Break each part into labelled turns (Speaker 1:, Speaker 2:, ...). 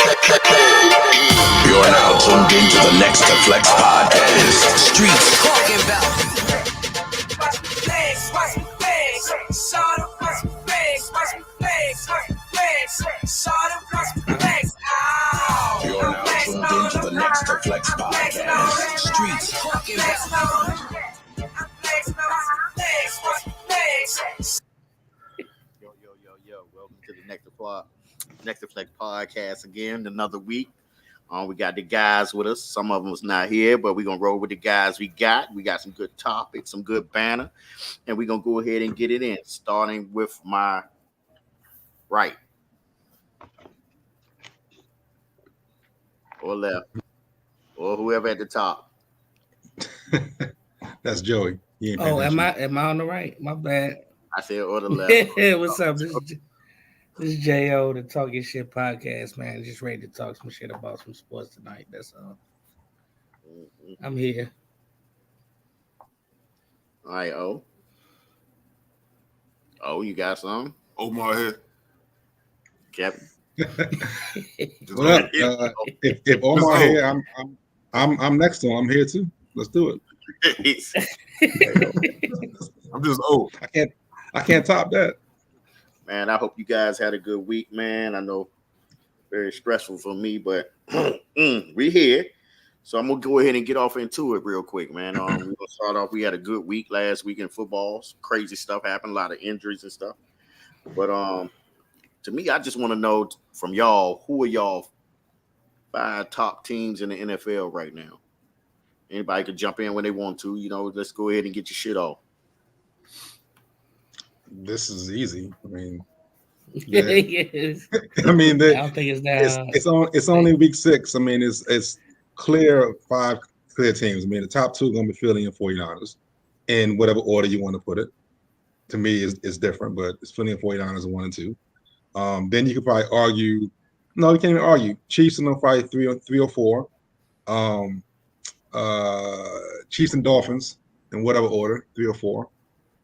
Speaker 1: You're now tuned into the Next to Flex podcast. Streets talking about. You're now tuned into the Next to Flex podcast. Streets talking about.
Speaker 2: Yo. Welcome to the Next to Flex podcast again, another week. We got the guys with us. Some of them was not here, but we're going to roll with the guys we got. We got some good topics, some good banner, and we're going to go ahead and get it in, starting with my right or left or whoever at the top.
Speaker 3: That's Joey.
Speaker 4: Am I on the right? My bad.
Speaker 2: I said or the left.
Speaker 4: What's up? This is J.O., the Talking Shit podcast, man. Just ready to talk some shit about some sports tonight. That's all. I'm here.
Speaker 2: All right, O. Oh, you got some?
Speaker 5: Omar here.
Speaker 2: Kevin.
Speaker 3: What up? If Omar here, I'm next to him. I'm here too. Let's do it.
Speaker 5: I'm just old.
Speaker 3: I can't top that.
Speaker 2: Man, I hope you guys had a good week, man. I know very stressful for me, but we here. So I'm gonna go ahead and get off into it real quick, man. We're gonna start off. We had a good week last week in football. Some crazy stuff happened, a lot of injuries and stuff. But to me, I just want to know from y'all, who are y'all 5 top teams in the NFL right now? Anybody can jump in when they want to. Let's go ahead and get your shit off.
Speaker 3: This is easy. I mean,
Speaker 4: Yes.
Speaker 3: I mean,
Speaker 4: I don't think it's that.
Speaker 3: it's only week 6. I mean, it's clear 5 clear teams. I mean, the top 2 are going to be Philly and 49ers in whatever order you want to put it. To me, is different, but it's Philly and 49ers are 1 and 2. Then you could probably argue. No, you can't even argue. Chiefs are probably 3 or 4. Chiefs and Dolphins in whatever order, 3 or 4.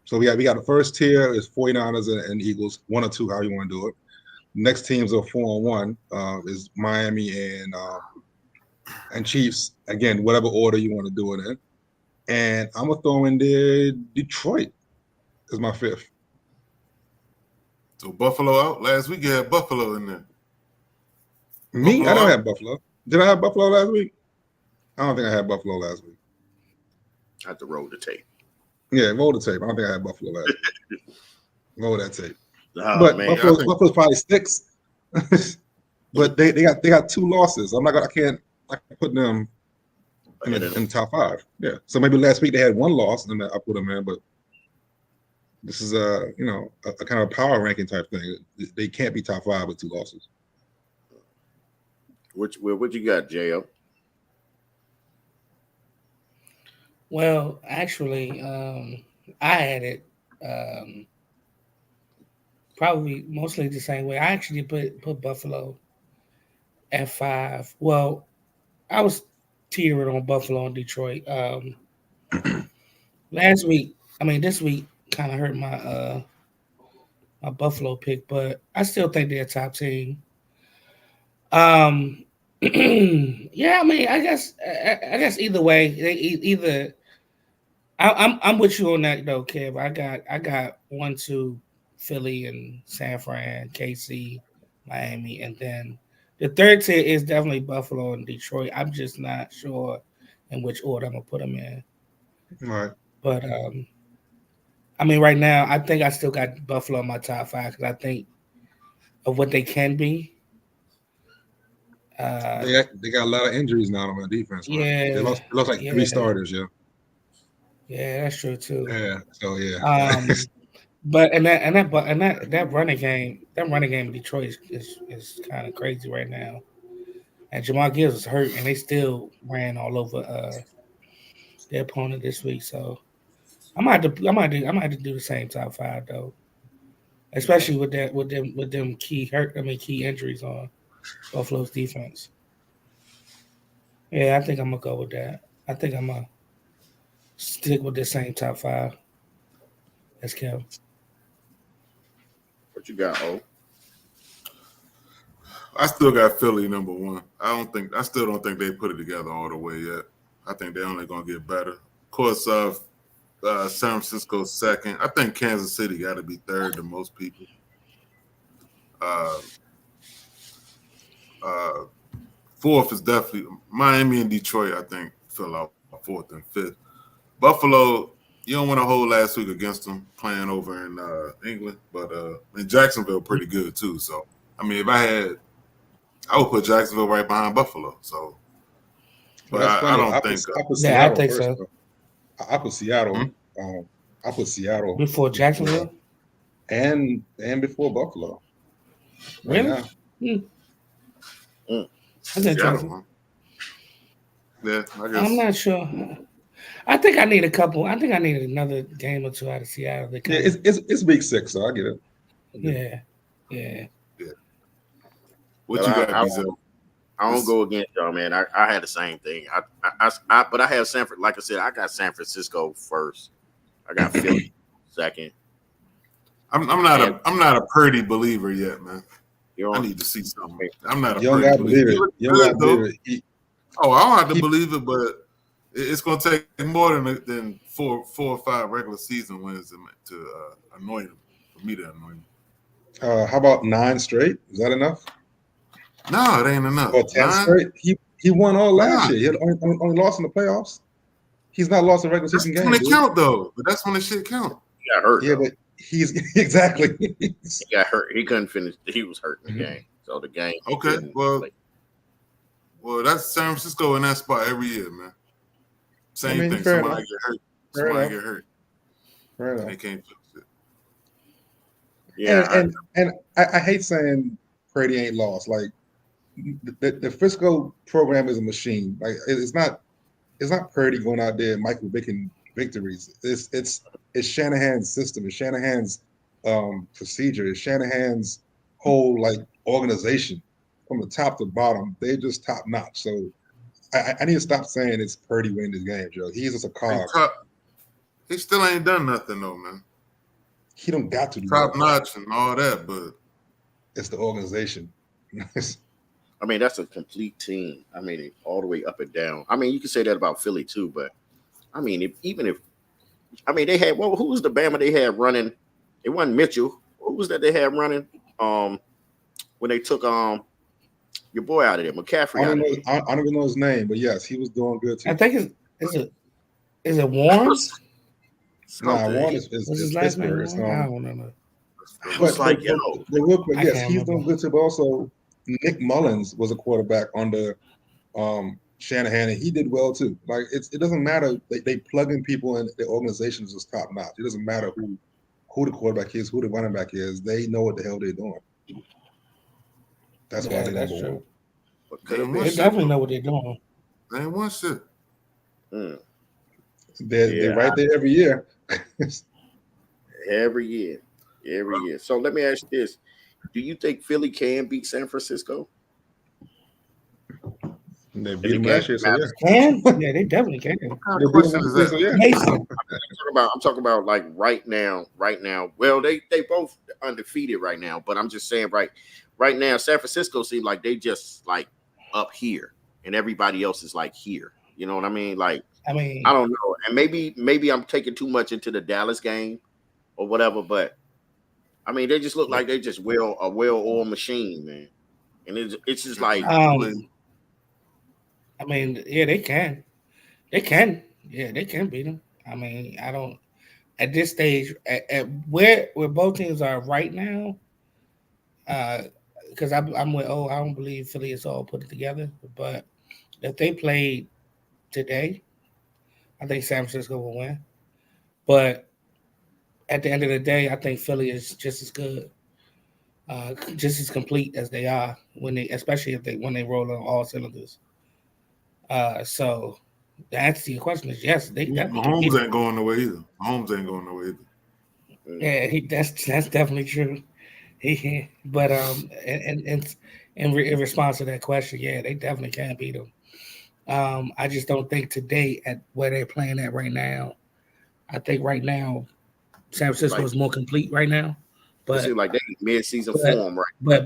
Speaker 3: So we got the first tier is 49ers and Eagles, 1 or 2, how you want to do it. Next teams are 4 and 1 is Miami and Chiefs. Again, whatever order you want to do it in. And I'm gonna throw in there Detroit is my 5th.
Speaker 5: So Buffalo out last week. You had Buffalo in there.
Speaker 3: Me,
Speaker 5: Buffalo
Speaker 3: I don't
Speaker 5: out.
Speaker 3: have Buffalo. Did I have Buffalo last week? I don't think I had Buffalo last week.
Speaker 2: I have to roll the tape.
Speaker 3: Yeah, roll the tape. I don't think I had Buffalo last week. Roll that tape.
Speaker 2: Oh,
Speaker 3: But
Speaker 2: man,
Speaker 3: Buffalo's probably 6. But they got 2 losses. I can't put them in the top 5. Yeah. So maybe last week they had 1 loss and then I put them in, but this is a kind of power ranking type thing. They can't be top 5 with 2 losses.
Speaker 2: What you got, J.O.?
Speaker 4: Well, actually, I had it probably mostly the same way. I actually put Buffalo at 5. Well, I was teetering on Buffalo and Detroit. This week kind of hurt my my Buffalo pick, but I still think they're a top team. Yeah, I mean, I guess either way, either. I'm with you on that though, Kev. I got 1, 2, Philly and San Fran, KC, Miami, and then the third tier is definitely Buffalo and Detroit. I'm just not sure in which order I'm gonna put them in.
Speaker 3: All right.
Speaker 4: But I mean, right now, I think I still got Buffalo in my top 5 because I think of what they can be.
Speaker 3: They got a lot of injuries now on the defense. Right?
Speaker 4: Yeah,
Speaker 3: they lost like 3 starters. Yeah.
Speaker 4: Yeah, that's true too.
Speaker 3: Yeah. So yeah.
Speaker 4: But that running game in Detroit is kind of crazy right now. And Jamal Gibbs is hurt, and they still ran all over their opponent this week. So I might have to do the same top 5 though, especially with them key injuries on Buffalo's defense. Yeah, I think I'm gonna go with that. I think I'm gonna stick with the same top 5 as Kev.
Speaker 2: What you got, O?
Speaker 5: I still got Philly number one. I still don't think they put it together all the way yet. I think they're only gonna get better. Of course, San Francisco second. I think Kansas City got to be third to most people. Fourth is definitely Miami and Detroit. I think fill out fourth and fifth. Buffalo, you don't want to hold last week against them playing over in England, but in Jacksonville pretty good too. So I mean, I would put Jacksonville right behind Buffalo. So, but I don't think.
Speaker 4: I think so.
Speaker 3: I put Seattle. I put Seattle
Speaker 4: before Jacksonville
Speaker 3: and before Buffalo.
Speaker 4: Really? I think
Speaker 5: Seattle. Yeah, I guess.
Speaker 4: I'm not sure. I think I need another game or two out of Seattle.
Speaker 3: Yeah, it's week 6, so I get it.
Speaker 4: Yeah.
Speaker 5: What you got, Bizel?
Speaker 2: I don't go against y'all, man. I had the same thing. But I have San. Like I said, I got San Francisco first. I got Philly second.
Speaker 5: I'm not a Purdy believer yet, man. I need to see something. I'm not a Purdy believer.
Speaker 3: You don't believe it.
Speaker 5: I don't have to believe it, but it's going to take more than four or five regular season wins to annoy him. For me to annoy him.
Speaker 3: How about 9 straight? Is that enough?
Speaker 5: No, it ain't enough.
Speaker 3: Or 10 straight? He won all last year. He had only lost in the playoffs. He's not lost a regular season game.
Speaker 5: That's when it count, though. But that's when the shit count.
Speaker 2: He got hurt.
Speaker 3: Yeah, but he's exactly.
Speaker 2: He got hurt. He couldn't finish. He was hurt in the game. So the game.
Speaker 5: Okay, well, that's San Francisco in that spot every year, man. Same thing. Somebody get hurt. Somebody get hurt. And they can't fix it.
Speaker 2: Yeah,
Speaker 3: and I hate saying Brady ain't lost. Like the Frisco program is a machine. Like it's not Purdy going out there Michael Vick victories. It's Shanahan's system. It's Shanahan's procedure. It's Shanahan's whole organization from the top to bottom. They're just top notch. So I need to stop saying it's Purdy winning this game, Joe. He's just a cog.
Speaker 5: He still ain't done nothing though, man.
Speaker 3: He don't got to do
Speaker 5: top notch and all that, but
Speaker 3: it's the organization.
Speaker 2: I mean, that's a complete team. I mean, all the way up and down. I mean, you can say that about Philly too, but I mean, if they had who was the Bama they had running? It wasn't Mitchell. Who was that they had running? When they took your boy out of there, McCaffrey.
Speaker 3: I don't even know his name, but yes, he was doing good too.
Speaker 4: I think is it Warren?
Speaker 3: Nah, Warren is
Speaker 4: his last name? I don't know.
Speaker 2: But
Speaker 3: real quick, yes, he's doing good too. But also, Nick Mullins was a quarterback under Shanahan, and he did well too. Like it doesn't matter. They plug in people, and the organization is just top notch. It doesn't matter who the quarterback is, who the running back is. They know what the hell they're doing. That's why they're number one.
Speaker 4: They definitely know what they're doing.
Speaker 5: They ain't one shit.
Speaker 3: They're right there every year.
Speaker 2: Every year. So let me ask you this: do you think Philly can beat San Francisco?
Speaker 3: They beat them last year, so
Speaker 4: yeah, they definitely can.
Speaker 5: The question is that?
Speaker 2: I'm talking about like right now. Well, they both undefeated right now, but I'm just saying right now, San Francisco seems like they just like up here, and everybody else is like here. You know what I mean? Like, I don't know, and maybe I'm taking too much into the Dallas game or whatever, but I mean, they just look like they just a well-oiled machine, man, and it's just like.
Speaker 4: I mean, yeah, they can. Yeah, they can beat them. I mean, I don't at this stage at where both teams are right now. Because I'm with I don't believe Philly is all put it together. But if they played today, I think San Francisco will win. But at the end of the day, I think Philly is just as good, just as complete as they are especially when they roll on all cylinders. So the answer to your question is yes. They definitely
Speaker 5: Mahomes ain't going nowhere either.
Speaker 4: Yeah, that's definitely true. But in response to that question, yeah, they definitely can beat them. I just don't think today at where they're playing at right now. I think right now San Francisco is more complete right now
Speaker 2: It seems
Speaker 4: But
Speaker 2: like they mid-season
Speaker 4: but
Speaker 2: form, right?
Speaker 4: but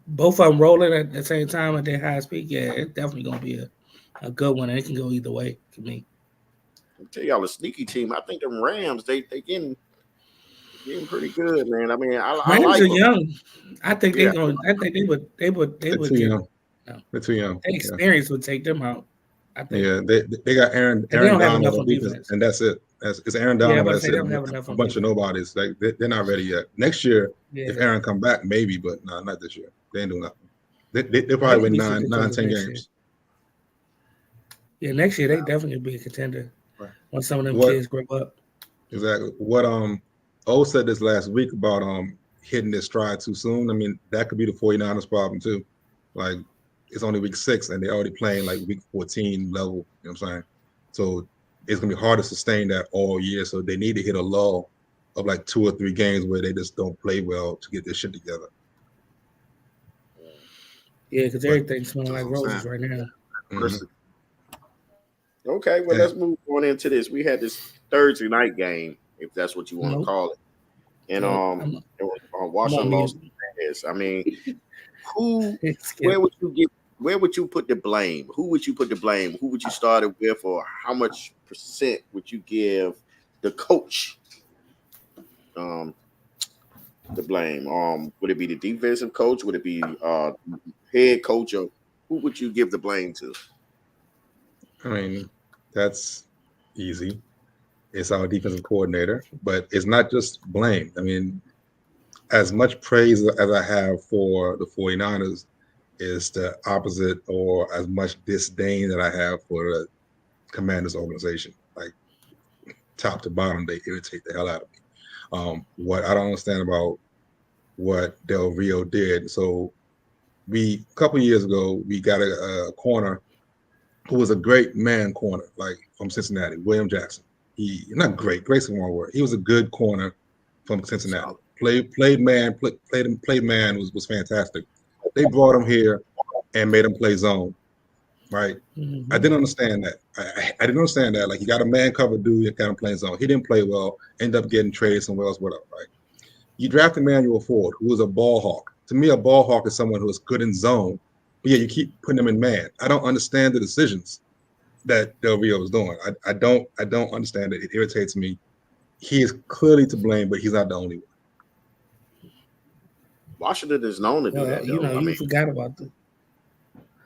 Speaker 4: both of them rolling at the same time at their highest peak. Yeah, it's definitely gonna be a good one, and it can go either way to me.
Speaker 2: I tell y'all, a sneaky team. I think them Rams, they getting pretty good, man. I mean, I
Speaker 4: Rams
Speaker 2: like
Speaker 4: are
Speaker 2: them.
Speaker 4: young. I think
Speaker 2: Yeah.
Speaker 4: I think they would
Speaker 3: They're too
Speaker 4: get.
Speaker 3: young.
Speaker 4: No,
Speaker 3: They're too young.
Speaker 4: their
Speaker 3: Yeah.
Speaker 4: experience would take them out. I think.
Speaker 3: Yeah, they got Aaron
Speaker 4: And they don't have
Speaker 3: Donald
Speaker 4: enough
Speaker 3: on
Speaker 4: on
Speaker 3: defense,
Speaker 4: defense.
Speaker 3: and that's it. It's Aaron
Speaker 4: Yeah,
Speaker 3: Donald.
Speaker 4: but
Speaker 3: That's
Speaker 4: they
Speaker 3: it.
Speaker 4: don't have enough
Speaker 3: A
Speaker 4: on
Speaker 3: bunch of
Speaker 4: defense.
Speaker 3: nobodies. Like they're not ready yet. Next year, if
Speaker 4: Yeah,
Speaker 3: Aaron come back, maybe, but no, not this year. They ain't doing nothing. They'll
Speaker 4: they
Speaker 3: probably
Speaker 4: could
Speaker 3: win
Speaker 4: be some
Speaker 3: 10
Speaker 4: contenders next year.
Speaker 3: games.
Speaker 4: Yeah, next year they definitely be a contender
Speaker 3: Right.
Speaker 4: when some of them
Speaker 3: What
Speaker 4: kids grow up.
Speaker 3: exactly? What O said this last week about hitting their stride too soon. I mean, that could be the 49ers problem too. Like it's only week 6 and they're already playing like week 14 level. You know what I'm saying? So it's gonna be hard to sustain that all year. So they need to hit a lull of like 2 or 3 games where they just don't play well to get their shit together.
Speaker 4: Yeah, because
Speaker 3: But
Speaker 4: everything's smelling like
Speaker 5: That's what I'm
Speaker 4: roses right now.
Speaker 3: mhm.
Speaker 2: Okay, well,
Speaker 3: Yeah.
Speaker 2: let's move on into this. We had this Thursday night game, if that's what you want to
Speaker 4: Nope.
Speaker 2: call it, and
Speaker 4: I'm
Speaker 2: it was,
Speaker 4: on
Speaker 2: Washington
Speaker 4: mute.
Speaker 2: lost. Yes, I mean, who?
Speaker 4: Skip.
Speaker 2: Where would you get? Where would you put the blame? Who would you put the blame? Who would you start it with, or how much percent would you give the coach? The blame. Would it be the defensive coach? Would it be head coach? Or who would you give the blame to?
Speaker 3: I mean, that's easy. It's our defensive coordinator, but it's not just blame. I mean, as much praise as I have for the 49ers is the opposite, or as much disdain that I have for the Commanders organization. Like top to bottom, they irritate the hell out of me. What I don't understand about what Del Rio did. So a couple years ago, we got a corner who was a great man corner, like from Cincinnati, William Jackson. He not great, great's the wrong word. He was a good corner from Cincinnati. Played man was fantastic. They brought him here and made him play zone, right?
Speaker 4: Mhm.
Speaker 3: I didn't understand that. I didn't understand that. Like you got a man cover dude, you got him playing zone. He didn't play well, ended up getting traded somewhere else, whatever, right? You draft Emmanuel Ford, who was a ball hawk. To me, a ball hawk is someone who is good in zone, but yeah, you keep putting him in man. I don't understand the decisions that Del Rio was doing. I don't understand it. It irritates me. He is clearly to blame, but he's not the only one.
Speaker 2: Washington is known to do that.
Speaker 4: You
Speaker 2: Though.
Speaker 4: know,
Speaker 2: I
Speaker 4: you
Speaker 2: mean,
Speaker 4: forgot about the.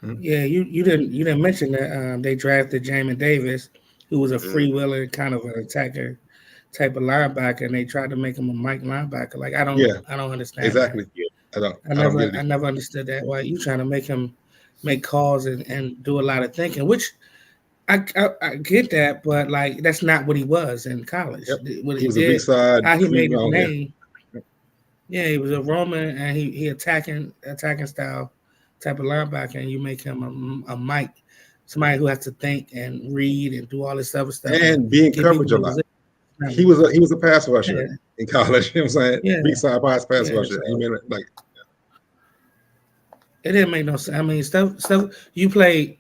Speaker 3: Hmm.
Speaker 4: Yeah, you didn't mention that they drafted Jamin Davis, who was a freewheeler, kind of an attacker type of linebacker, and they tried to make him a Mike linebacker. Like I don't understand.
Speaker 3: Exactly.
Speaker 4: That.
Speaker 3: I don't get it.
Speaker 4: I never understood that. Why you trying to make him make calls and do a lot of thinking, which I get that, but like that's not what he was in college.
Speaker 3: Yep.
Speaker 4: What
Speaker 3: He was a big side.
Speaker 4: how he made his
Speaker 3: round,
Speaker 4: name. Yeah, he was a Roman, and he attacking style type of linebacker, and you make him a Mike, somebody who has to think and read and do all this other stuff,
Speaker 3: and be in
Speaker 4: get
Speaker 3: coverage a
Speaker 4: people in
Speaker 3: lot.
Speaker 4: position.
Speaker 3: He was a pass rusher
Speaker 4: Yeah.
Speaker 3: in college. You know what I'm saying?
Speaker 4: Yeah.
Speaker 3: Big side pass
Speaker 4: Yeah,
Speaker 3: rusher.
Speaker 4: so-
Speaker 3: He made it like
Speaker 4: It didn't make no sense. I mean, stuff you blitz,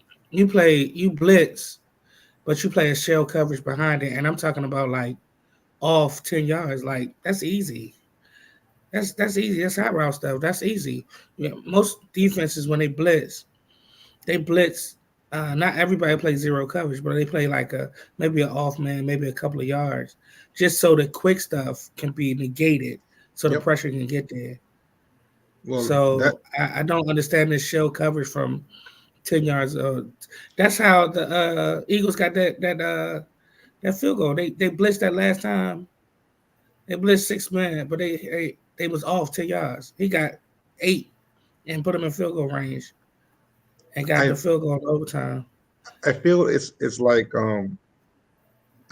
Speaker 4: but you play a shell coverage behind it, and I'm talking about like off 10 yards. Like that's easy. That's easy. That's hot route stuff. That's easy. Yeah, most defenses when they blitz. Not everybody plays zero coverage, but they play like maybe an off man, maybe a couple of yards, just so the quick stuff can be negated, so the
Speaker 3: Yep.
Speaker 4: pressure can get there.
Speaker 3: well.
Speaker 4: So I don't understand this shell coverage from 10 yards. That's how the Eagles got that field goal. They blitzed that last time. They blitzed 6 men, but they was off 10 yards. He got 8 and put him in field goal range and got the field goal in overtime.
Speaker 3: I feel it's like I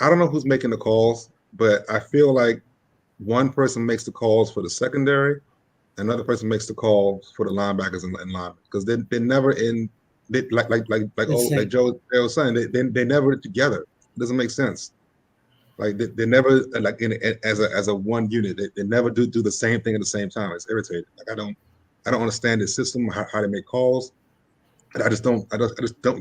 Speaker 3: don't know who's making the calls, but I feel like one person makes the calls for the secondary, another person makes the calls for the linebackers and linemen because they're never in like Joe was saying they never together. It doesn't make sense. Like they never like as a one unit. They never do the same thing at the same time. It's irritating. Like I don't understand the system how they make calls. And I just don't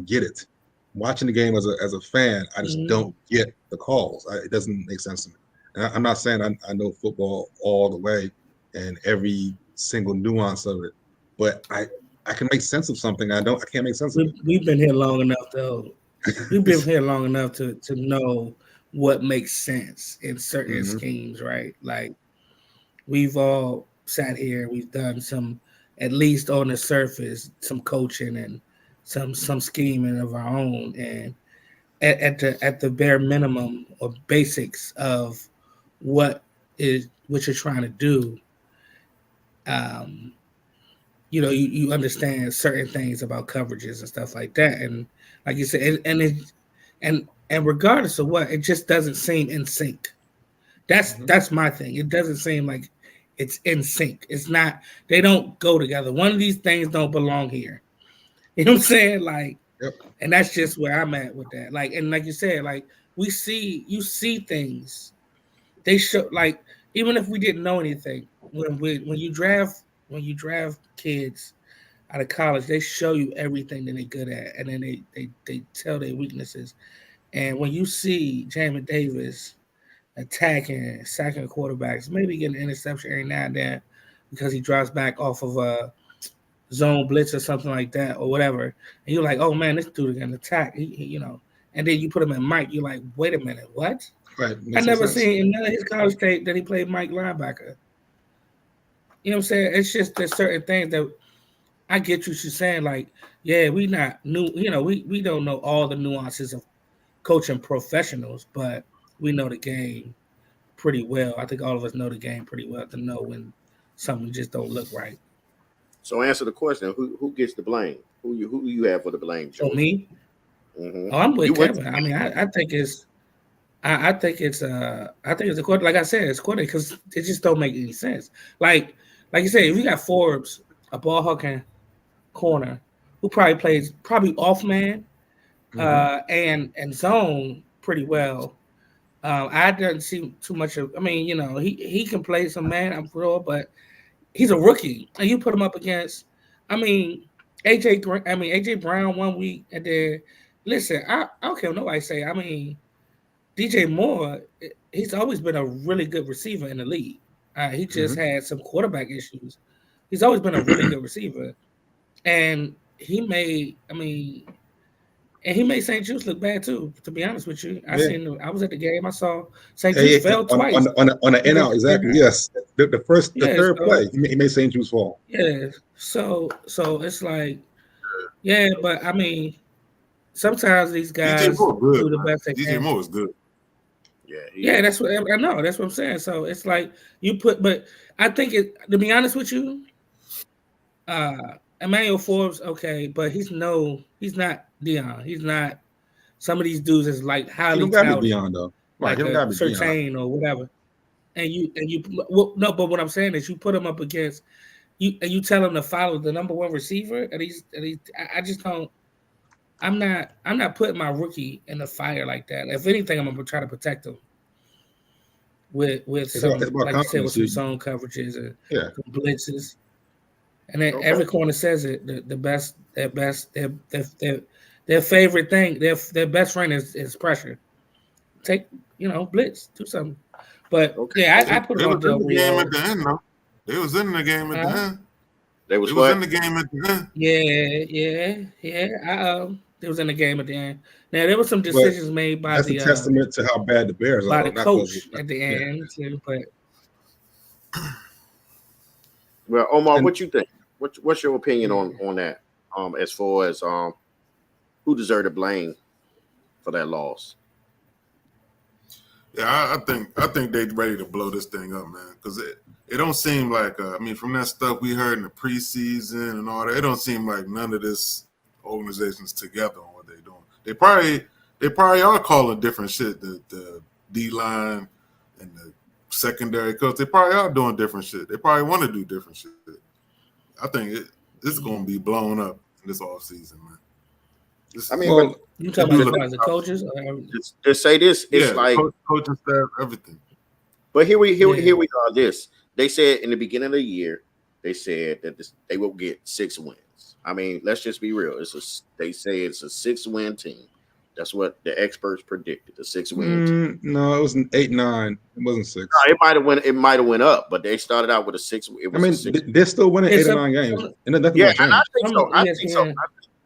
Speaker 3: get it. Watching the game as a fan, I just don't get the calls. It doesn't make sense to me. And I'm not saying I know football all the way, and every single nuance of it. But I can make sense of something. I can't make sense of it.
Speaker 4: We've been here long enough, though. We've been here long enough to know what makes sense in certain
Speaker 3: Mhm.
Speaker 4: schemes, right? Like we've all sat here, we've done some, at least on the surface, some coaching and some scheming of our own, and at the bare minimum or basics of what you're trying to do, um, you understand certain things about coverages and stuff like that, and like you said, and regardless of what, it just doesn't seem in sync. That's my thing. It doesn't seem like it's in sync. It's not. They don't go together. One of these things don't belong here. You know what I'm saying? Like,
Speaker 3: Yep.
Speaker 4: and that's just where I'm at with that. Like, and like you said, like you see things. They show, like, even if we didn't know anything, when you draft kids out of college, they show you everything that they're good at, and then they tell their weaknesses. And when you see Jamin Davis attacking, sacking quarterbacks, maybe getting an interception every now and then because he drops back off of a zone blitz or something like that or whatever, and you're like, oh man, this dude can attack. He and then you put him in Mike, you're like, wait a minute, what?
Speaker 3: Right.
Speaker 4: I
Speaker 3: Makes
Speaker 4: never
Speaker 3: sense.
Speaker 4: seen in none of his college tape that he played Mike linebacker. You know what I'm saying? It's just there's certain things that I get what you're saying. Like, yeah, we not new. We don't know all the nuances of coaching professionals, but we know the game pretty well. I think all of us know the game pretty well to know when something just don't look right.
Speaker 2: So answer the question: Who gets the blame? Who you have for the blame,
Speaker 4: So
Speaker 2: Joe?
Speaker 4: me,
Speaker 2: Mm-hmm.
Speaker 4: I'm with
Speaker 2: You went.
Speaker 4: Kevin. I mean, I think it's I think it's a quarter. Like I said, it's quarter because it just don't make any sense. Like you said, if you got Forbes, a ball hawking corner who probably plays off man and zone pretty well. I didn't see too much of. I mean, he can play some man. I'm sure, but he's a rookie, and you put him up against. I mean, AJ Brown 1 week, and then listen. I don't care what nobody say. I mean, DJ Moore, he's always been a really good receiver in the league. He just had some quarterback issues. He's always been a really good receiver, and he made. I mean, and he made St. Jude's look bad too. To be honest with you, I was at the game. I saw St. Jude's fell twice
Speaker 3: on the in out. Exactly. Yes. The third
Speaker 4: so,
Speaker 3: play, he made St. Jude's fall.
Speaker 4: Yeah. So it's like, yeah, but I mean, sometimes these guys do the best they can.
Speaker 5: DJ Moore is good.
Speaker 4: Yeah, that's what I know. That's what I'm saying. So it's like but I think to be honest with you, Emmanuel Forbes, okay, but he's not Deion. He's not. Some of these dudes is like highly touted,
Speaker 3: Deion, though.
Speaker 4: Right, like a Surtain or whatever. And no, but what I'm saying is you put him up against you, and you tell him to follow the number one receiver, and I just don't. I'm not putting my rookie in the fire like that. If anything, I'm gonna try to protect him with some, like you said, with some zone coverages and some blitzes. And then every corner says it. Their favorite thing, their best friend is pressure. Take blitz, do something. But I put it on
Speaker 5: the game at the end though. They was in the game at the end.
Speaker 2: They was
Speaker 5: in the game at the end.
Speaker 4: Yeah. They was in the game at the end. Now there were some decisions made by
Speaker 3: that's a testament to how bad the Bears
Speaker 4: by
Speaker 3: are.
Speaker 4: the coach at the end too. But
Speaker 2: well, Omar, what you think? What's your opinion on that? As far as who deserved the blame for that loss?
Speaker 5: Yeah, I think they ready to blow this thing up, man. Because it don't seem like from that stuff we heard in the preseason and all that, it don't seem like none of this organization's together on what they're doing. They probably are calling different shit. The D line and the secondary coach, they probably are doing different shit. They probably want to do different shit. I think it's going to be blown up in this offseason, man.
Speaker 4: You talking about the coaches?
Speaker 2: Just say this. It's like
Speaker 5: coaching staff, everything.
Speaker 2: But here we are. This they said in the beginning of the year, they said that they will get 6 wins. I mean, let's just be real. They say it's a 6-win team. That's what the experts predicted. The 6 wins.
Speaker 3: No, it was an 8-9. It wasn't 6.
Speaker 2: No, it might have went. It might have went up, but they started out with a 6. It was
Speaker 3: I mean,
Speaker 2: a 6.
Speaker 3: they're still winning
Speaker 4: Yeah,
Speaker 3: 8 or
Speaker 4: some-
Speaker 3: 9 games,
Speaker 4: some-
Speaker 3: and nothing
Speaker 2: Yeah,
Speaker 3: gonna
Speaker 2: and I
Speaker 3: change.
Speaker 2: think so. I think so.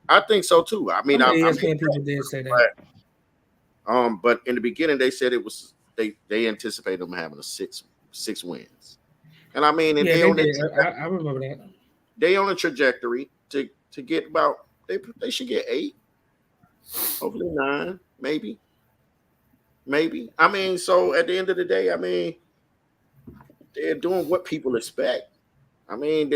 Speaker 2: I think so too. I mean,
Speaker 4: Some of the
Speaker 2: I
Speaker 4: ESPN
Speaker 2: mean,
Speaker 4: people did say that.
Speaker 2: but in the beginning they said it was they anticipated them having a 6 wins, and I mean, and
Speaker 4: Yeah,
Speaker 2: they
Speaker 4: they
Speaker 2: on
Speaker 4: did.
Speaker 2: the,
Speaker 4: I remember that.
Speaker 2: they on a trajectory to get about they should get 8, hopefully 9, maybe. I mean, so at the end of the day, I mean, they're doing what people expect. I mean,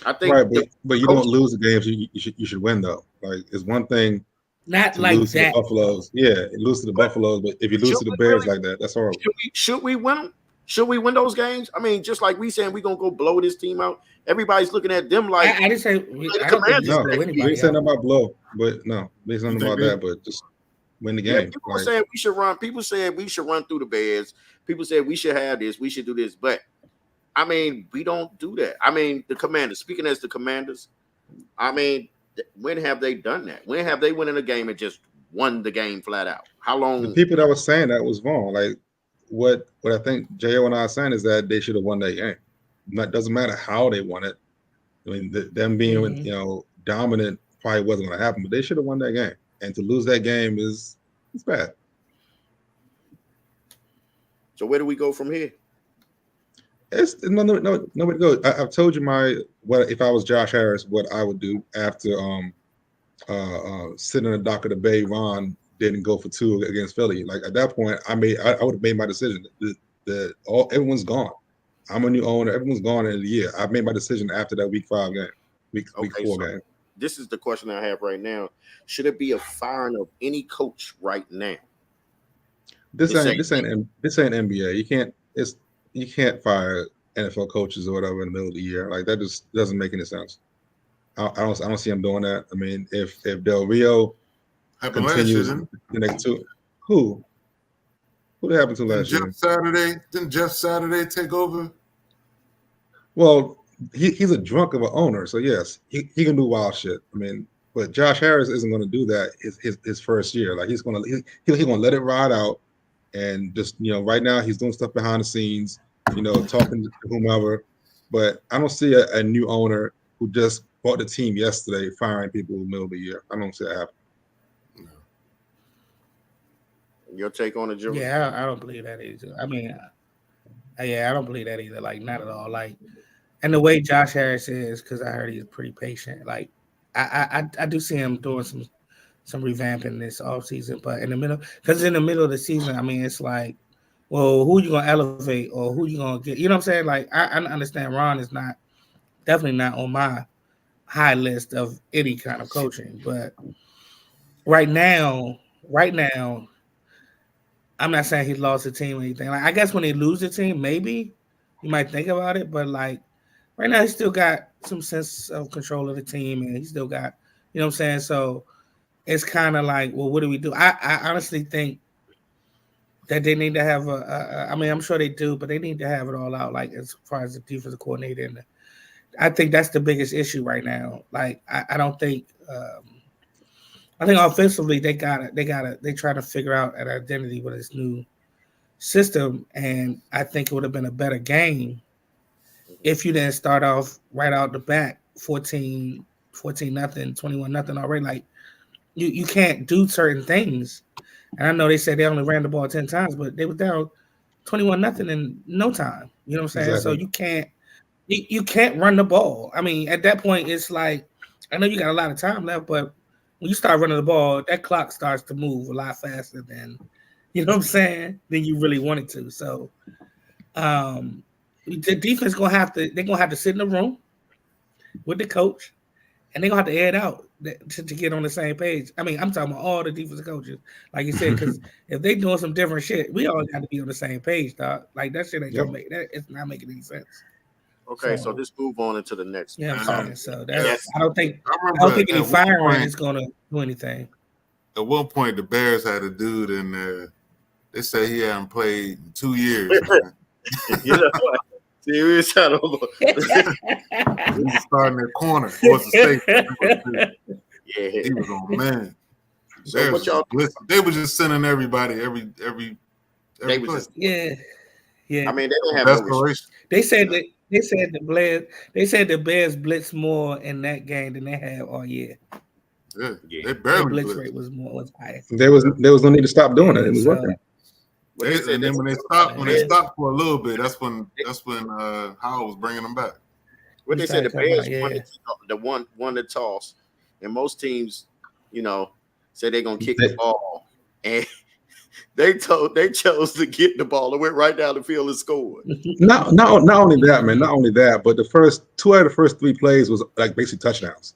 Speaker 2: I think
Speaker 3: Right, but you don't lose the games you should win though. Like it's one thing
Speaker 4: Not
Speaker 3: to
Speaker 4: like
Speaker 3: lose to
Speaker 4: that.
Speaker 3: the Buffaloes. Yeah, lose to the Buffaloes, but if you lose to the Bears like that, that's horrible.
Speaker 2: Should we win them? Should we win those games? I mean, just like we saying we're gonna go blow this team out. Everybody's looking at them like
Speaker 4: I didn't say. I don't think we
Speaker 3: No,
Speaker 4: blow
Speaker 3: we
Speaker 4: anybody
Speaker 3: ain't saying
Speaker 4: out.
Speaker 3: nothing about blow, but no, we ain't saying nothing about that, but just win the
Speaker 2: yeah,
Speaker 3: game.
Speaker 2: people
Speaker 3: Like,
Speaker 2: saying we should run. People said we should run through the Bears. People said we should have this. We should do this. But I mean, we don't do that. I mean, the Commanders. Speaking as the Commanders, I mean, when have they done that? When have they went in a game and just won the game flat out? How long?
Speaker 3: the people that were saying that was wrong. Like what I think Jo and I are saying is that they should have won that game. It doesn't matter how they won it. I mean, them being dominant probably wasn't going to happen, but they should have won that game. And to lose that game it's bad.
Speaker 2: So where do we go from here?
Speaker 3: It's nowhere to go. I've told you what if I was Josh Harris, what I would do after sitting in the dock of the bay. Ron didn't go for 2 against Philly. Like at that point, I would have made my decision. Everyone's gone. I'm a new owner. Everyone's gone in the year. I've made my decision after that week 5 game, week 4 game.
Speaker 2: This is the question I have right now. Should it be a firing of any coach right now?
Speaker 3: This ain't NBA. You can't fire NFL coaches or whatever in the middle of the year. Like that just doesn't make any sense. I don't see him doing that. I mean, if Del Rio continues the next 2, who did it happen to last year?
Speaker 5: Didn't Jeff Saturday take over?
Speaker 3: Well, he's a drunk of an owner, so yes, he can do wild shit. I mean, but Josh Harris isn't going to do that his first year. Like he's gonna let it ride out, and just right now he's doing stuff behind the scenes, talking to whomever. But I don't see a new owner who just bought the team yesterday firing people in the middle of the year. I don't see that happen.
Speaker 2: Your take on it, Joe?
Speaker 4: Yeah, I don't believe that either. I mean, I don't believe that either. Like, not at all. Like, and the way Josh Harris is, because I heard he's pretty patient. Like, I do see him doing some revamping this offseason, but in the middle of the season, I mean, it's like, well, who you gonna elevate or who you gonna get? You know what I'm saying? Like, I understand Ron is definitely not on my high list of any kind of coaching, but right now, I'm not saying he lost the team or anything. Like, I guess when he lose the team, maybe you might think about it, but like right now, he still got some sense of control of the team, and he still got, you know what I'm saying? So it's kind of like, well, what do we do? I honestly think that they need to have I mean, I'm sure they do, but they need to have it all out, like as far as the defensive coordinator. And I think that's the biggest issue right now. Like, I don't think I think offensively they try to figure out an identity with this new system, and I think it would have been a better game if you didn't start off right out the back 14-0, 21-0 already. Like, you can't do certain things. And I know they said they only ran the ball 10 times, but they were down 21-0 in no time. You know what I'm saying?
Speaker 3: Exactly.
Speaker 4: So you can't run the ball. I mean, at that point, it's like, I know you got a lot of time left, but when you start running the ball, that clock starts to move a lot faster than, you know what I'm saying, than you really want it to. So the defense they're gonna have to sit in the room with the coach, and they're gonna have to air it out to get on the same page. I mean, I'm talking about all the defensive coaches, like you said, because if they doing some different shit, we all got to be on the same page, dog. Like that shit ain't gonna make that. It's not making any sense.
Speaker 2: Okay, so let's move on into the next.
Speaker 4: Yeah, I'm saying. So that's, I
Speaker 5: I
Speaker 4: don't think any
Speaker 5: at
Speaker 4: firing
Speaker 5: one point-
Speaker 4: is gonna do anything.
Speaker 5: At one point, the Bears had a dude in there. They say he hadn't played in 2 years. Man.
Speaker 2: You know what? See, we was trying to.
Speaker 5: He was starting at corner. He was a safety.
Speaker 2: Yeah,
Speaker 5: He was on man.
Speaker 2: So what y'all?
Speaker 5: They were just sending everybody every
Speaker 2: They was
Speaker 5: play.
Speaker 2: just.
Speaker 4: Yeah.
Speaker 2: I mean, they didn't have no restrictions.
Speaker 5: Desperation.
Speaker 4: They said the Bears blitzed more in that game than they have all year.
Speaker 5: Yeah,
Speaker 2: Yeah.
Speaker 5: they
Speaker 4: Their
Speaker 5: barely
Speaker 4: blitz
Speaker 5: blitzed.
Speaker 4: rate was higher.
Speaker 3: There was no need to stop doing it.
Speaker 4: Yeah,
Speaker 3: It was
Speaker 4: so-
Speaker 3: working.
Speaker 2: But they said
Speaker 5: And then
Speaker 2: that's-
Speaker 5: when they stopped for a little bit, that's when Howard was bringing them back.
Speaker 2: what they said the
Speaker 4: Talking
Speaker 2: Bears
Speaker 4: about,
Speaker 2: won the toss, and most teams, said they're gonna kick
Speaker 3: They-
Speaker 2: the ball, and they chose to get the ball and went right down the field and scored.
Speaker 3: Not only that, man. Not only that, but the first 2 out of the first 3 plays was like basically touchdowns.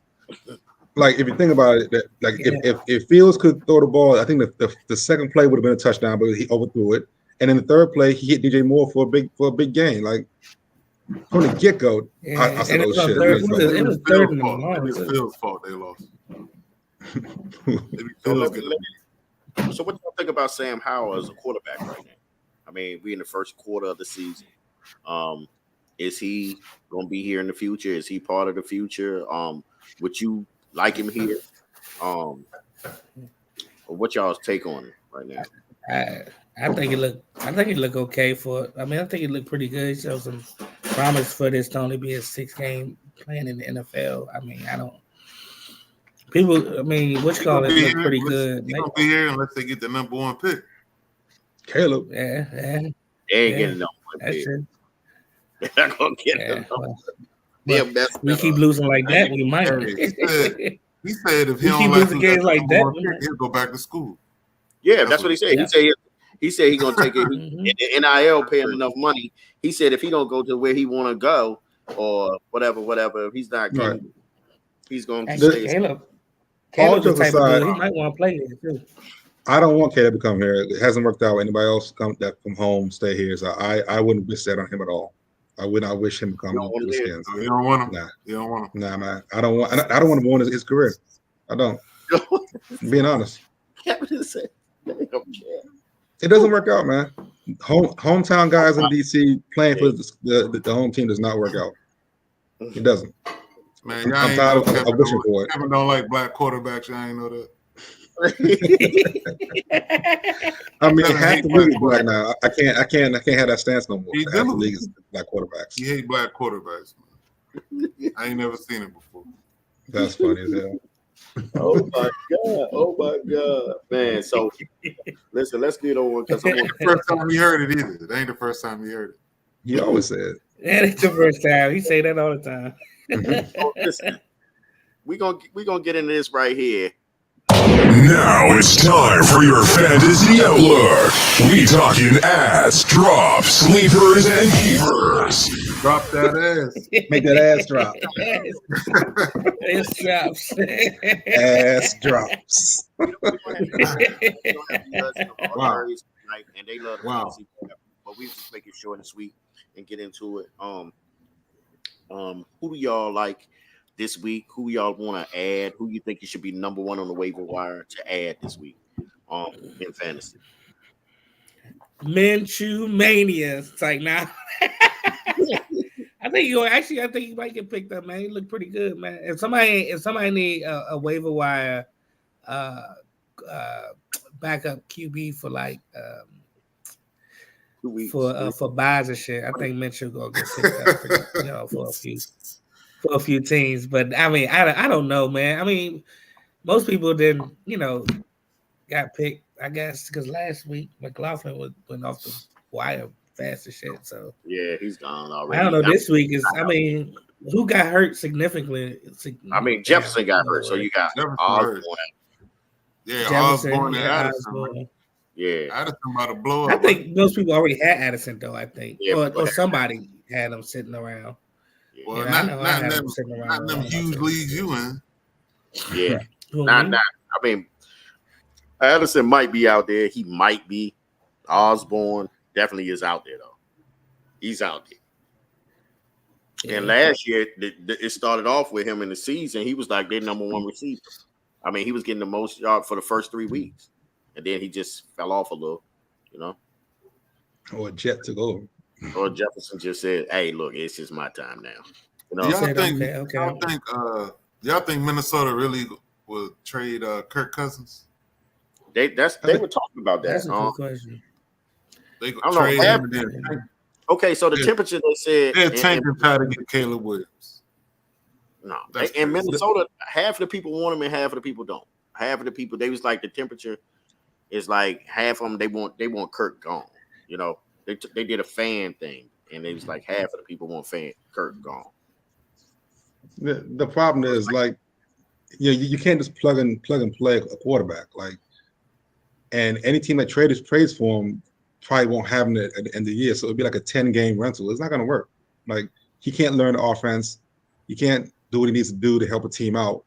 Speaker 3: Like if you think about it, if Fields could throw the ball, I think the second play would have been a touchdown, but he overthrew it. And in the third play, he hit DJ Moore for a big gain. Like from the get go,
Speaker 4: Yeah,
Speaker 3: I said,
Speaker 4: and it
Speaker 3: "Oh
Speaker 4: was on
Speaker 3: shit!"
Speaker 4: third-
Speaker 3: Let's go.
Speaker 4: it was third and long,
Speaker 5: It was
Speaker 4: too.
Speaker 5: Phil's fault they lost.
Speaker 2: So what do you think about Sam Howell as a quarterback right now? I mean, we in the first quarter of the season. Is he going to be here in the future? Is he part of the future? Would you like him here? What y'all's take on it right now?
Speaker 4: I think it look okay for. I mean, I think it looked pretty good. He showed some promise for this to only be a 6-game playing in the NFL. I mean, I don't. People, I mean, what you call it? Look pretty good.
Speaker 5: He's gonna be here unless they get the number 1 pick.
Speaker 3: Caleb.
Speaker 4: Yeah.
Speaker 2: They ain't
Speaker 4: Yeah,
Speaker 2: getting no
Speaker 4: that's
Speaker 2: pick.
Speaker 4: it.
Speaker 2: They're not gonna get
Speaker 4: Yeah,
Speaker 2: them.
Speaker 4: well,
Speaker 2: They're messed
Speaker 4: we
Speaker 2: up.
Speaker 4: keep losing like that, we might.
Speaker 5: He said if he
Speaker 4: We
Speaker 5: don't
Speaker 4: keep
Speaker 5: like
Speaker 4: losing games like that,
Speaker 5: he'll go back to school.
Speaker 2: Yeah, that's what he said.
Speaker 4: Yeah.
Speaker 2: He said he's gonna take it.
Speaker 4: Mhm.
Speaker 2: NIL pay him enough money. He said if he don't go to where he want to go or whatever, if he's not getting,
Speaker 3: Right.
Speaker 2: he's gonna
Speaker 4: Actually,
Speaker 2: stay.
Speaker 3: All
Speaker 4: Caleb the
Speaker 3: jokes
Speaker 4: type of
Speaker 3: aside,
Speaker 4: dude, he might want to play there too.
Speaker 3: I don't want Caleb to come here. It hasn't worked out. Anybody else come home, stay here. So I wouldn't wish that on him at all. I would not wish him to come
Speaker 2: You don't
Speaker 3: to the
Speaker 2: want him
Speaker 3: Skins.
Speaker 5: So you don't want him.
Speaker 3: Nah.
Speaker 5: You don't want him.
Speaker 3: Nah, man. I don't want him to ruin his career. I don't. Being honest.
Speaker 2: Captain said, they don't care.
Speaker 3: It doesn't work out, man. Hometown guys in DC playing for the home team does not work out. It doesn't.
Speaker 5: Man, y'all
Speaker 3: I'm
Speaker 5: ain't
Speaker 3: tired
Speaker 5: know
Speaker 3: of
Speaker 5: Kevin
Speaker 3: wishing for it.
Speaker 5: Kevin don't like black quarterbacks. Y'all ain't know that.
Speaker 3: I mean,
Speaker 5: Kevin
Speaker 3: half
Speaker 5: hates
Speaker 3: the league is
Speaker 5: black
Speaker 3: black now. I can't have that stance no more.
Speaker 5: He
Speaker 3: Half the
Speaker 5: do.
Speaker 3: league is black quarterbacks.
Speaker 5: He hate black quarterbacks. Man. I ain't never seen it before.
Speaker 3: That's funny as hell.
Speaker 2: Oh my god, man. So listen, let's get on because I want
Speaker 5: The first time he heard it either. It ain't the first time he heard it.
Speaker 3: You always said.
Speaker 4: That ain't the first time. He say that all the time.
Speaker 2: listen, we gonna get into this right here.
Speaker 1: Now it's time for your fantasy outlook. We talking ads, drops, sleepers, and keepers.
Speaker 5: Drop that ass.
Speaker 3: Make that ass drop.
Speaker 4: It's drops.
Speaker 3: Ass drops.
Speaker 2: Wow. And they love the
Speaker 5: Wow.
Speaker 2: fantasy, but we just make it short and sweet and get into it. Who do y'all like this week? Who y'all want to add? Who you think you should be number 1 on the waiver wire to add this week? In fantasy.
Speaker 4: Minshew mania. It's like now. I think you might get picked up, man. You look pretty good, man. If somebody need a waiver wire backup QB for like
Speaker 2: 2 weeks.
Speaker 4: for buys and shit, I think Minshew gonna get picked up for a few teams. But I mean, I don't know, man. I mean, most people didn't, got picked, I guess, because last week McLaughlin went off the wire fast as shit. So
Speaker 2: Yeah, he's gone already.
Speaker 4: I don't know. This week is, I mean, who got hurt significantly?
Speaker 2: I mean, Jefferson got hurt, so you got
Speaker 5: Jefferson
Speaker 2: Osborne.
Speaker 5: hurt. Yeah,
Speaker 4: Jefferson,
Speaker 5: Osborne and
Speaker 4: yeah,
Speaker 5: Addison.
Speaker 4: Osborne.
Speaker 2: Yeah,
Speaker 5: Addison about to blow
Speaker 4: I
Speaker 5: up.
Speaker 4: think most people already had Addison, though. I think,
Speaker 2: Yeah,
Speaker 4: or somebody had him sitting around.
Speaker 5: Well,
Speaker 4: Yeah, I know I
Speaker 5: not
Speaker 4: had
Speaker 5: them,
Speaker 4: him sitting around.
Speaker 5: not them huge leagues you in.
Speaker 2: yeah.
Speaker 4: Who,
Speaker 2: Not.
Speaker 4: me?
Speaker 2: I mean, Addison might be out there. He might be. Osborne definitely is out there though. He's out there. And last year, it started off with him in the season. He was like their number 1 receiver. I mean, he was getting the most yards for the first 3 weeks, and then he just fell off a little,
Speaker 3: Or Jet took over.
Speaker 2: Or Jefferson just said, "Hey, look, it's just my time now."
Speaker 5: Y'all
Speaker 4: Said,
Speaker 5: think?
Speaker 4: okay.
Speaker 5: Y'all think Minnesota really will trade Kirk Cousins?
Speaker 2: They were talking about that.
Speaker 4: That's a good question.
Speaker 5: They
Speaker 2: I
Speaker 5: could
Speaker 2: don't know,
Speaker 5: trade him and then
Speaker 2: Okay, so the
Speaker 5: Yeah.
Speaker 2: temperature they said
Speaker 5: they're tanking try to get Caleb Williams.
Speaker 2: no,
Speaker 5: That's
Speaker 2: in
Speaker 5: crazy.
Speaker 2: Minnesota, half of the people want him and half of the people don't. Half of the people, they was like the temperature is like half of them they want Kirk gone. You know, they did a fan thing and they was like half of the people want Kirk gone.
Speaker 3: The problem is like you can't just plug and play a quarterback like, and any team that trades for him probably won't have him at the end of the year, so it'd be like a 10-game rental. It's not going to work. Like he can't learn the offense, he can't do what he needs to do to help a team out.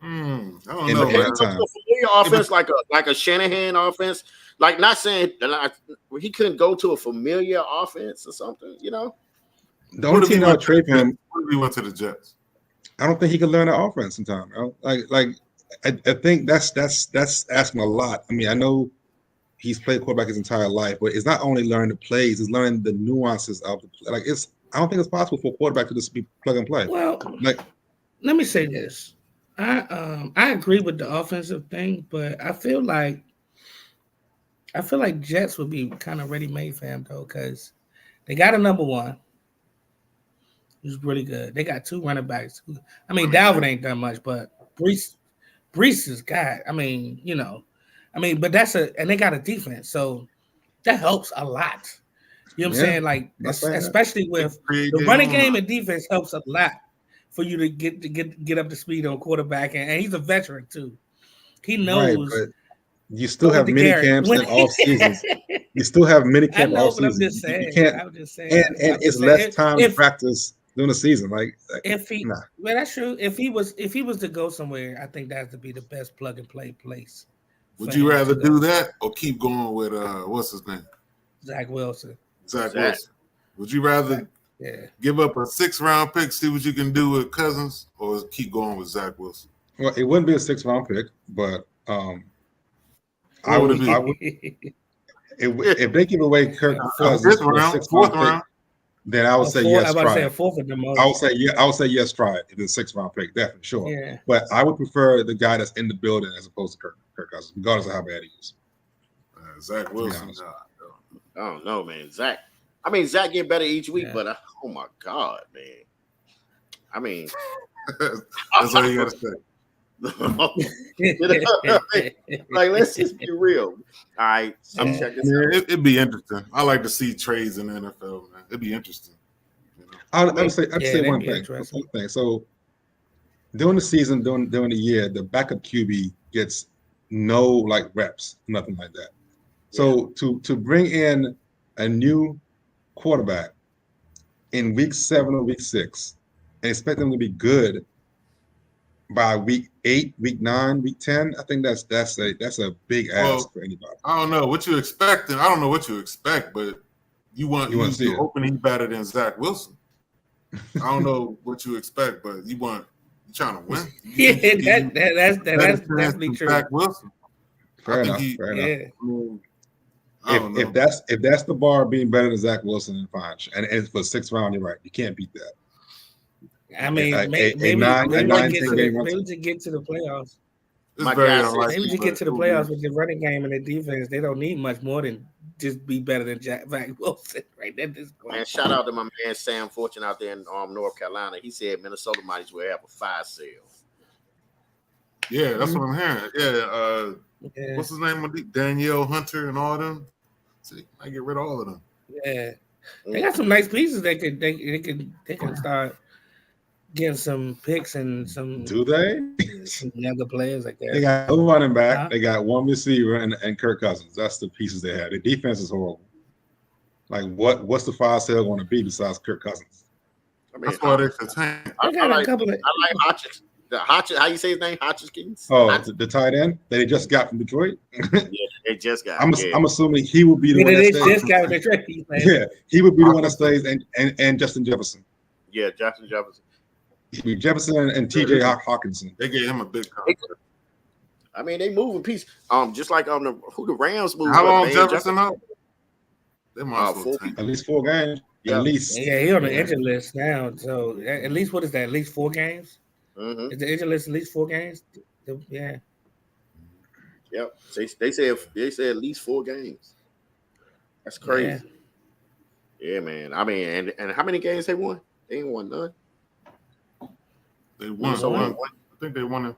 Speaker 5: I don't
Speaker 3: In
Speaker 5: know,
Speaker 3: the
Speaker 2: He
Speaker 5: man.
Speaker 2: could go to a familiar offense like a Shanahan offense. Like not saying that he couldn't go to a familiar offense or something, you know.
Speaker 3: The only team that would trade for him,
Speaker 5: What if he went to the Jets?
Speaker 3: I don't think he could learn the offense in time. I think that's asking a lot. I mean, I know he's played quarterback his entire life, but it's not only learning the plays; it's learning the nuances of the play. Like I don't think it's possible for a quarterback to just be plug and play.
Speaker 4: Well,
Speaker 3: Like,
Speaker 4: let me say this. I agree with the offensive thing, but I feel like Jets would be kind of ready made for him though, because they got a number one who's really good. They got two running backs. I mean, Dalvin ain't done much, but Brees has got. I mean, but and they got a defense, so that helps a lot. You know what I'm saying? Like, especially with the running game and defense helps a lot for you to get up to speed on quarterback, and he's a veteran too. He knows.
Speaker 3: right, but you still have mini camps and off seasons. You still have mini camp off season.
Speaker 4: I'm just saying.
Speaker 3: You can't.
Speaker 4: I'm just saying.
Speaker 3: And it's less time to practice during the season. Like
Speaker 4: if he, well, that's true. If he was to go somewhere, I think that would be the best plug and play place.
Speaker 5: Would you rather do that or keep going with what's his name?
Speaker 4: Zach Wilson.
Speaker 5: Zach Wilson. Would you rather give up a 6th-round pick, see what you can do with Cousins, or keep going with Zach Wilson?
Speaker 3: Well, it wouldn't be a 6th-round pick, but if they give away Kirk Cousins for a 6th-round pick, then I would say yes. Try it. I would say yes. Try it. If it's a 6th-round pick, definitely sure.
Speaker 4: Yeah.
Speaker 3: But I would prefer the guy that's in the building as opposed to Kirk Cousins, regardless of how bad he is.
Speaker 5: Zach Wilson.
Speaker 2: I don't know, man. Zach getting better each week, but oh my God, man. I mean,
Speaker 5: that's all you gotta say.
Speaker 2: Like, let's just be real. All right, check this out.
Speaker 5: It'd be interesting. I like to see trades in the NFL, man. It'd be interesting.
Speaker 3: I'd say one thing. So during the season, during the year, the backup QB gets no like reps, nothing like that. So to bring in a new quarterback in week 7 or week 6 and expect them to be good by week 8, week 9, week 10, I think that's a big ask for anybody.
Speaker 5: I don't know what you expect, and I don't know what you expect, but you're hoping he's better than Zach Wilson. I don't know what you expect, but you're trying to win.
Speaker 4: That's definitely true.
Speaker 5: Zach Wilson.
Speaker 3: Fair enough. If that's the bar being better than Zach Wilson, then fine. And it's for 6th round, you're right. You can't beat that.
Speaker 4: I mean, maybe to get to the playoffs. Maybe to get to the playoffs with the running game and the defense, they don't need much more than just be better than Zach Wilson right at this point.
Speaker 2: Man, shout out to my man Sam Fortune out there in North Carolina. He said Minnesota might as well have a fire sale.
Speaker 5: Yeah, that's what I'm hearing. Yeah, what's his name? Danielle Hunter and all them. See, I get rid of all of them.
Speaker 4: Yeah, they got some nice pieces. They can start getting some picks and some.
Speaker 3: Do they?
Speaker 4: Some younger players like that.
Speaker 3: They got one running back. They got one receiver and Kirk Cousins. That's the pieces they have. The defense is horrible. Like what's the fire sale going to be besides Kirk Cousins?
Speaker 2: I mean,
Speaker 5: that's why they're tank.
Speaker 2: I like Hodgins. How you say his name? Hodgins.
Speaker 3: Oh, the tight end that they just got from Detroit.
Speaker 2: Yeah, they just got.
Speaker 3: I'm assuming he will be the one that stays.
Speaker 4: Just got from Detroit.
Speaker 3: Yeah, he would be the one that stays, and Justin Jefferson.
Speaker 2: Yeah, Justin Jefferson.
Speaker 3: Jefferson and T.J. Hawkinson.
Speaker 5: They gave him a big contract.
Speaker 2: I mean, they moving piece. Just like who the Rams moved.
Speaker 5: How long Jefferson out? They
Speaker 3: at least 4 games.
Speaker 2: Yeah.
Speaker 3: At least.
Speaker 4: Yeah, he's on the injured list now. So at least what is that? At least 4 games.
Speaker 2: Mm-hmm.
Speaker 4: Is the injured list at least 4 games? Yeah.
Speaker 2: Yep. They said at least 4 games. That's crazy. Yeah, man. I mean, and how many games they won? They ain't won none.
Speaker 5: They won.
Speaker 2: So
Speaker 5: I think they won it.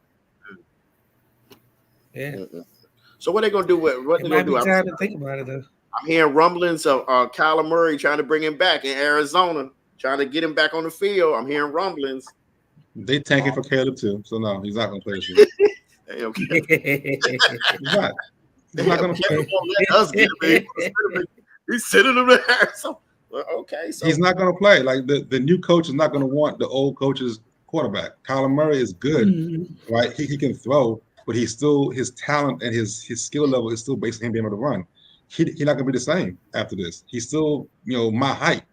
Speaker 4: Yeah.
Speaker 2: Mm-mm. So what they gonna do? What
Speaker 4: It
Speaker 2: they
Speaker 4: might
Speaker 2: gonna
Speaker 4: be
Speaker 2: do?
Speaker 4: time to think about it though.
Speaker 2: I'm hearing rumblings of Kyler Murray trying to bring him back in Arizona, trying to get him back on the field. I'm hearing rumblings.
Speaker 3: They tanking for Caleb too, so no, he's not going to play this year.
Speaker 2: Hey, okay.
Speaker 3: He's not. He's not going to play.
Speaker 2: Let us get him. He's sending him to Arizona. Well, okay, so
Speaker 3: He's not going to play. Like the new coach is not going to want the old coach's quarterback. Kyler Murray is good, right? He can throw, but he's still his talent and his skill level is still based on him being able to run. He's not going to be the same after this. He's still, my height.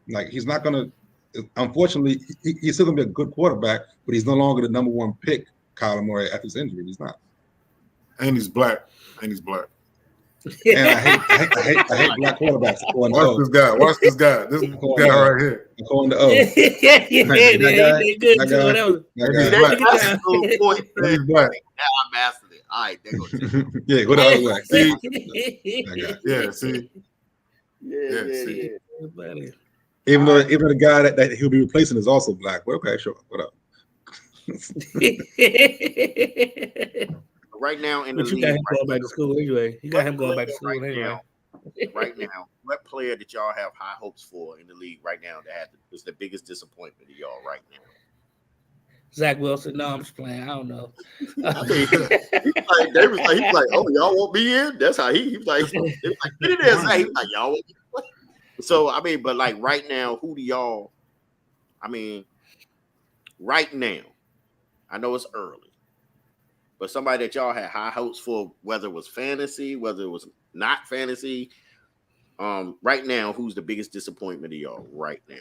Speaker 3: Like he's not going to. Unfortunately, he's still going to be a good quarterback, but he's no longer the number 1 pick. Kyler Murray after his injury, he's not.
Speaker 5: And he's black. And
Speaker 3: I hate black quarterbacks.
Speaker 5: Watch this guy. Watch this guy. This guy right here.
Speaker 3: According to O.
Speaker 2: that's a good point.
Speaker 5: He's black.
Speaker 2: Now I mastered it. All right, there goes.
Speaker 3: Yeah, go the other way.
Speaker 5: See? Yeah, see?
Speaker 2: Yeah.
Speaker 3: Even though the guy that he'll be replacing is also black. Well, okay, sure. What up?
Speaker 2: Right now in the
Speaker 4: But you
Speaker 2: league,
Speaker 4: got him going back to school anyway. You got him going back to school anyway.
Speaker 2: Right now, what player that y'all have high hopes for in the league right now that is the biggest disappointment of y'all right now?
Speaker 4: Zach Wilson. No, I'm just playing. I don't know.
Speaker 2: I mean, he was like, oh, y'all want me in? That's how he was like, get in there, Zach. He was like, y'all want me in? So, I mean, but like right now, who do y'all, I mean, right now, I know it's early, but somebody that y'all had high hopes for, whether it was fantasy, whether it was not fantasy, right now, who's the biggest disappointment of y'all right now?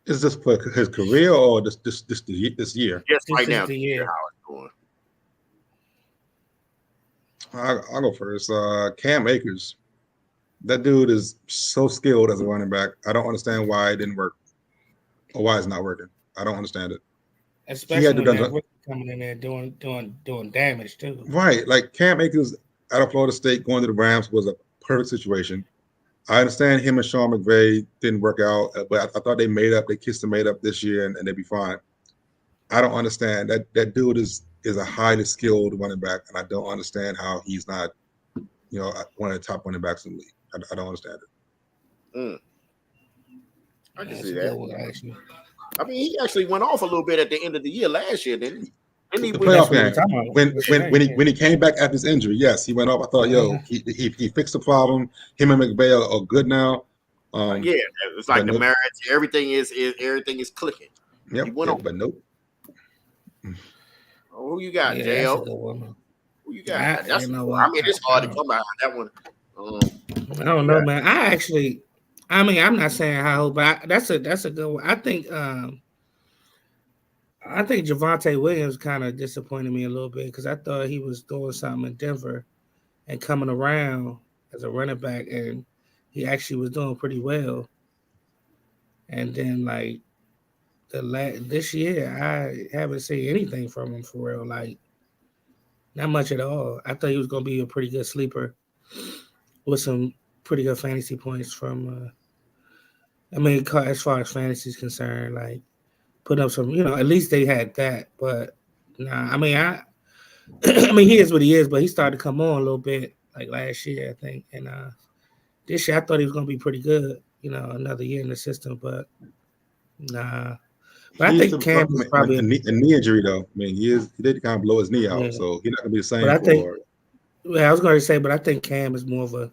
Speaker 3: Is this for his career or this year?
Speaker 2: Yes, right now.
Speaker 4: The year.
Speaker 2: How it's going.
Speaker 3: I'll go first. Cam Akers. That dude is so skilled as a running back. I don't understand why it didn't work or why it's not working. I don't understand it.
Speaker 4: Especially when that rookie coming in there doing damage too.
Speaker 3: Right. Like Cam Akers out of Florida State going to the Rams was a perfect situation. I understand him and Sean McVay didn't work out, but I thought they kissed and made up this year and they'd be fine. I don't understand. That dude is a highly skilled running back, and I don't understand how he's not, one of the top running backs in the league. I don't understand it.
Speaker 2: I can see that. I mean, he actually went off a little bit at the end of the year last year, didn't he?
Speaker 3: The playoff game. When he came back after his injury, yes, he went off. I thought, he fixed the problem. Him and McVay are good now.
Speaker 2: Yeah, it's like the marriage. Everything is clicking.
Speaker 3: Yep, but nope.
Speaker 2: Who you got, JL? Who you got? I mean, it's hard to come behind that one.
Speaker 4: I don't know, man. I'm not saying how, but that's a good one. I think Javonte Williams kind of disappointed me a little bit because I thought he was doing something in Denver and coming around as a running back, and he actually was doing pretty well. And then, like, this year, I haven't seen anything from him for real, like, not much at all. I thought he was going to be a pretty good sleeper with some pretty good fantasy points from, as far as fantasy is concerned, like, put up some, at least they had that. But nah, he is what he is, but he started to come on a little bit like last year, I think. And this year I thought he was gonna be pretty good, another year in the system, but nah. But I think Cam is probably
Speaker 3: a knee injury though. I mean, he did kind of blow his knee out, so he's not gonna be the same. But
Speaker 4: I was gonna say, but I think Cam is more of a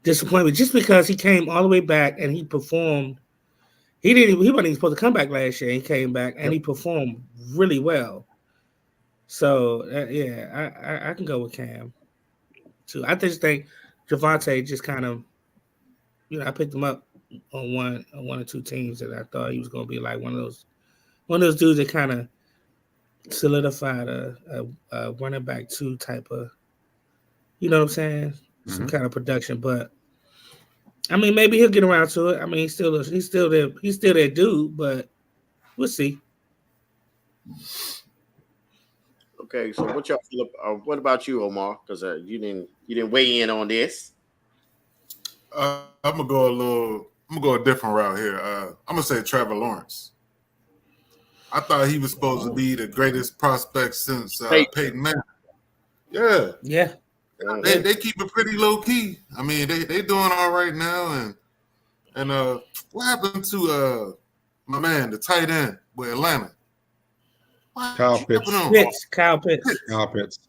Speaker 4: disappointment just because he came all the way back and he performed. He wasn't even supposed to come back last year. He came back and he performed really well. So I can go with Cam too. I just think Javonte just kind of, I picked him up on one or two teams that I thought he was going to be like one of those dudes that kind of solidified a running back 2 type of, you know what I'm saying, some kind of production, but. I mean, maybe he'll get around to it. I mean, he's still that dude, but we'll see.
Speaker 2: Okay, so what y'all feel? What about you, Omar? Because you didn't weigh in on this.
Speaker 5: I'm gonna go a different route here. I'm gonna say Trevor Lawrence. I thought he was supposed to be the greatest prospect since Peyton Manning. Yeah. They keep it pretty low key. I mean, they doing all right now. And what happened to my man, the tight end with Atlanta?
Speaker 3: Kyle Pitts.
Speaker 4: Kyle Pitts.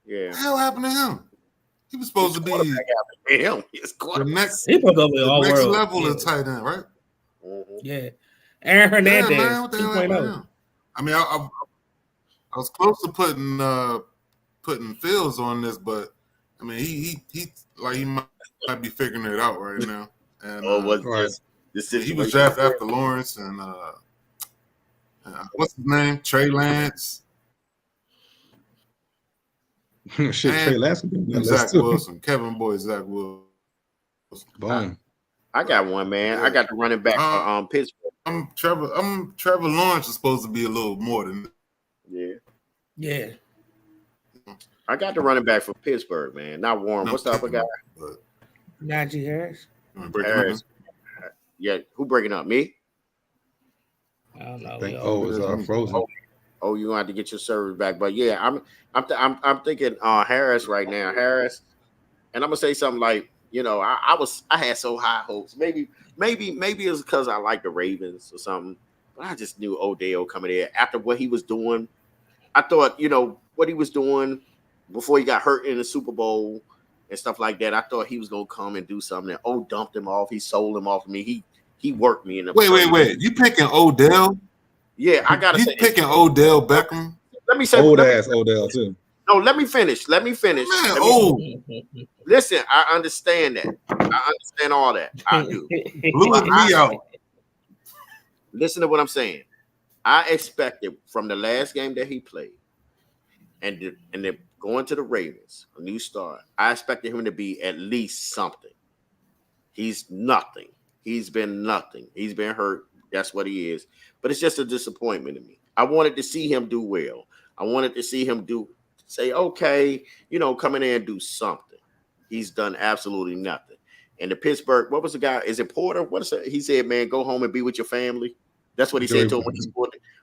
Speaker 2: Yeah.
Speaker 5: What the hell happened to him? He was supposed to be
Speaker 2: him.
Speaker 5: the next level of tight end, right?
Speaker 2: Mm-hmm.
Speaker 4: Yeah. Aaron Hernandez.
Speaker 5: Yeah, man, what the hell happened to him? I mean, I was close to putting Fields on this, but I mean, he might be figuring it out right now. And he was drafted after Lawrence and what's his name? Trey Lance.
Speaker 3: Trey Lance could be
Speaker 5: Zach Wilson, Kevin Boyd, Zach Wilson.
Speaker 3: Boom.
Speaker 2: I got one, man. I got the running back for Pittsburgh.
Speaker 5: Trevor Lawrence is supposed to be a little more than.
Speaker 2: Yeah. I got the running back for Pittsburgh, man. Not Warren. What's the other guy?
Speaker 4: Najee Harris.
Speaker 2: Harris. Yeah, who breaking up? Me?
Speaker 4: I don't know.
Speaker 3: It's frozen.
Speaker 2: Oh, you're gonna have to get your servers back. But yeah, I'm thinking Harris right now. Harris, and I'm gonna say something like, I had so high hopes. Maybe it's because I like the Ravens or something. But I just knew Odell coming in after what he was doing. I thought, what he was doing before he got hurt in the Super Bowl and stuff like that. I thought he was gonna come and do something. And dumped him off. He sold him off of me. He worked me in the
Speaker 5: wait. You picking Odell?
Speaker 2: Yeah, I gotta say
Speaker 5: he's picking Odell Beckham.
Speaker 2: Let me say
Speaker 3: ass Odell too.
Speaker 2: No, let me finish. Man, listen, I understand that. I understand all that. I do.
Speaker 5: Blew me out.
Speaker 2: Listen to what I'm saying. I expected from the last game that he played, and then going to the Ravens, a new start. I expected him to be at least something. He's nothing. He's been nothing. He's been hurt. That's what he is. But it's just a disappointment to me. I wanted to see him do well. I wanted to see him say, okay, come in there and do something. He's done absolutely nothing. And the Pittsburgh, what was the guy? Is it Porter? What is it? He said, man, go home and be with your family. That's what he said to him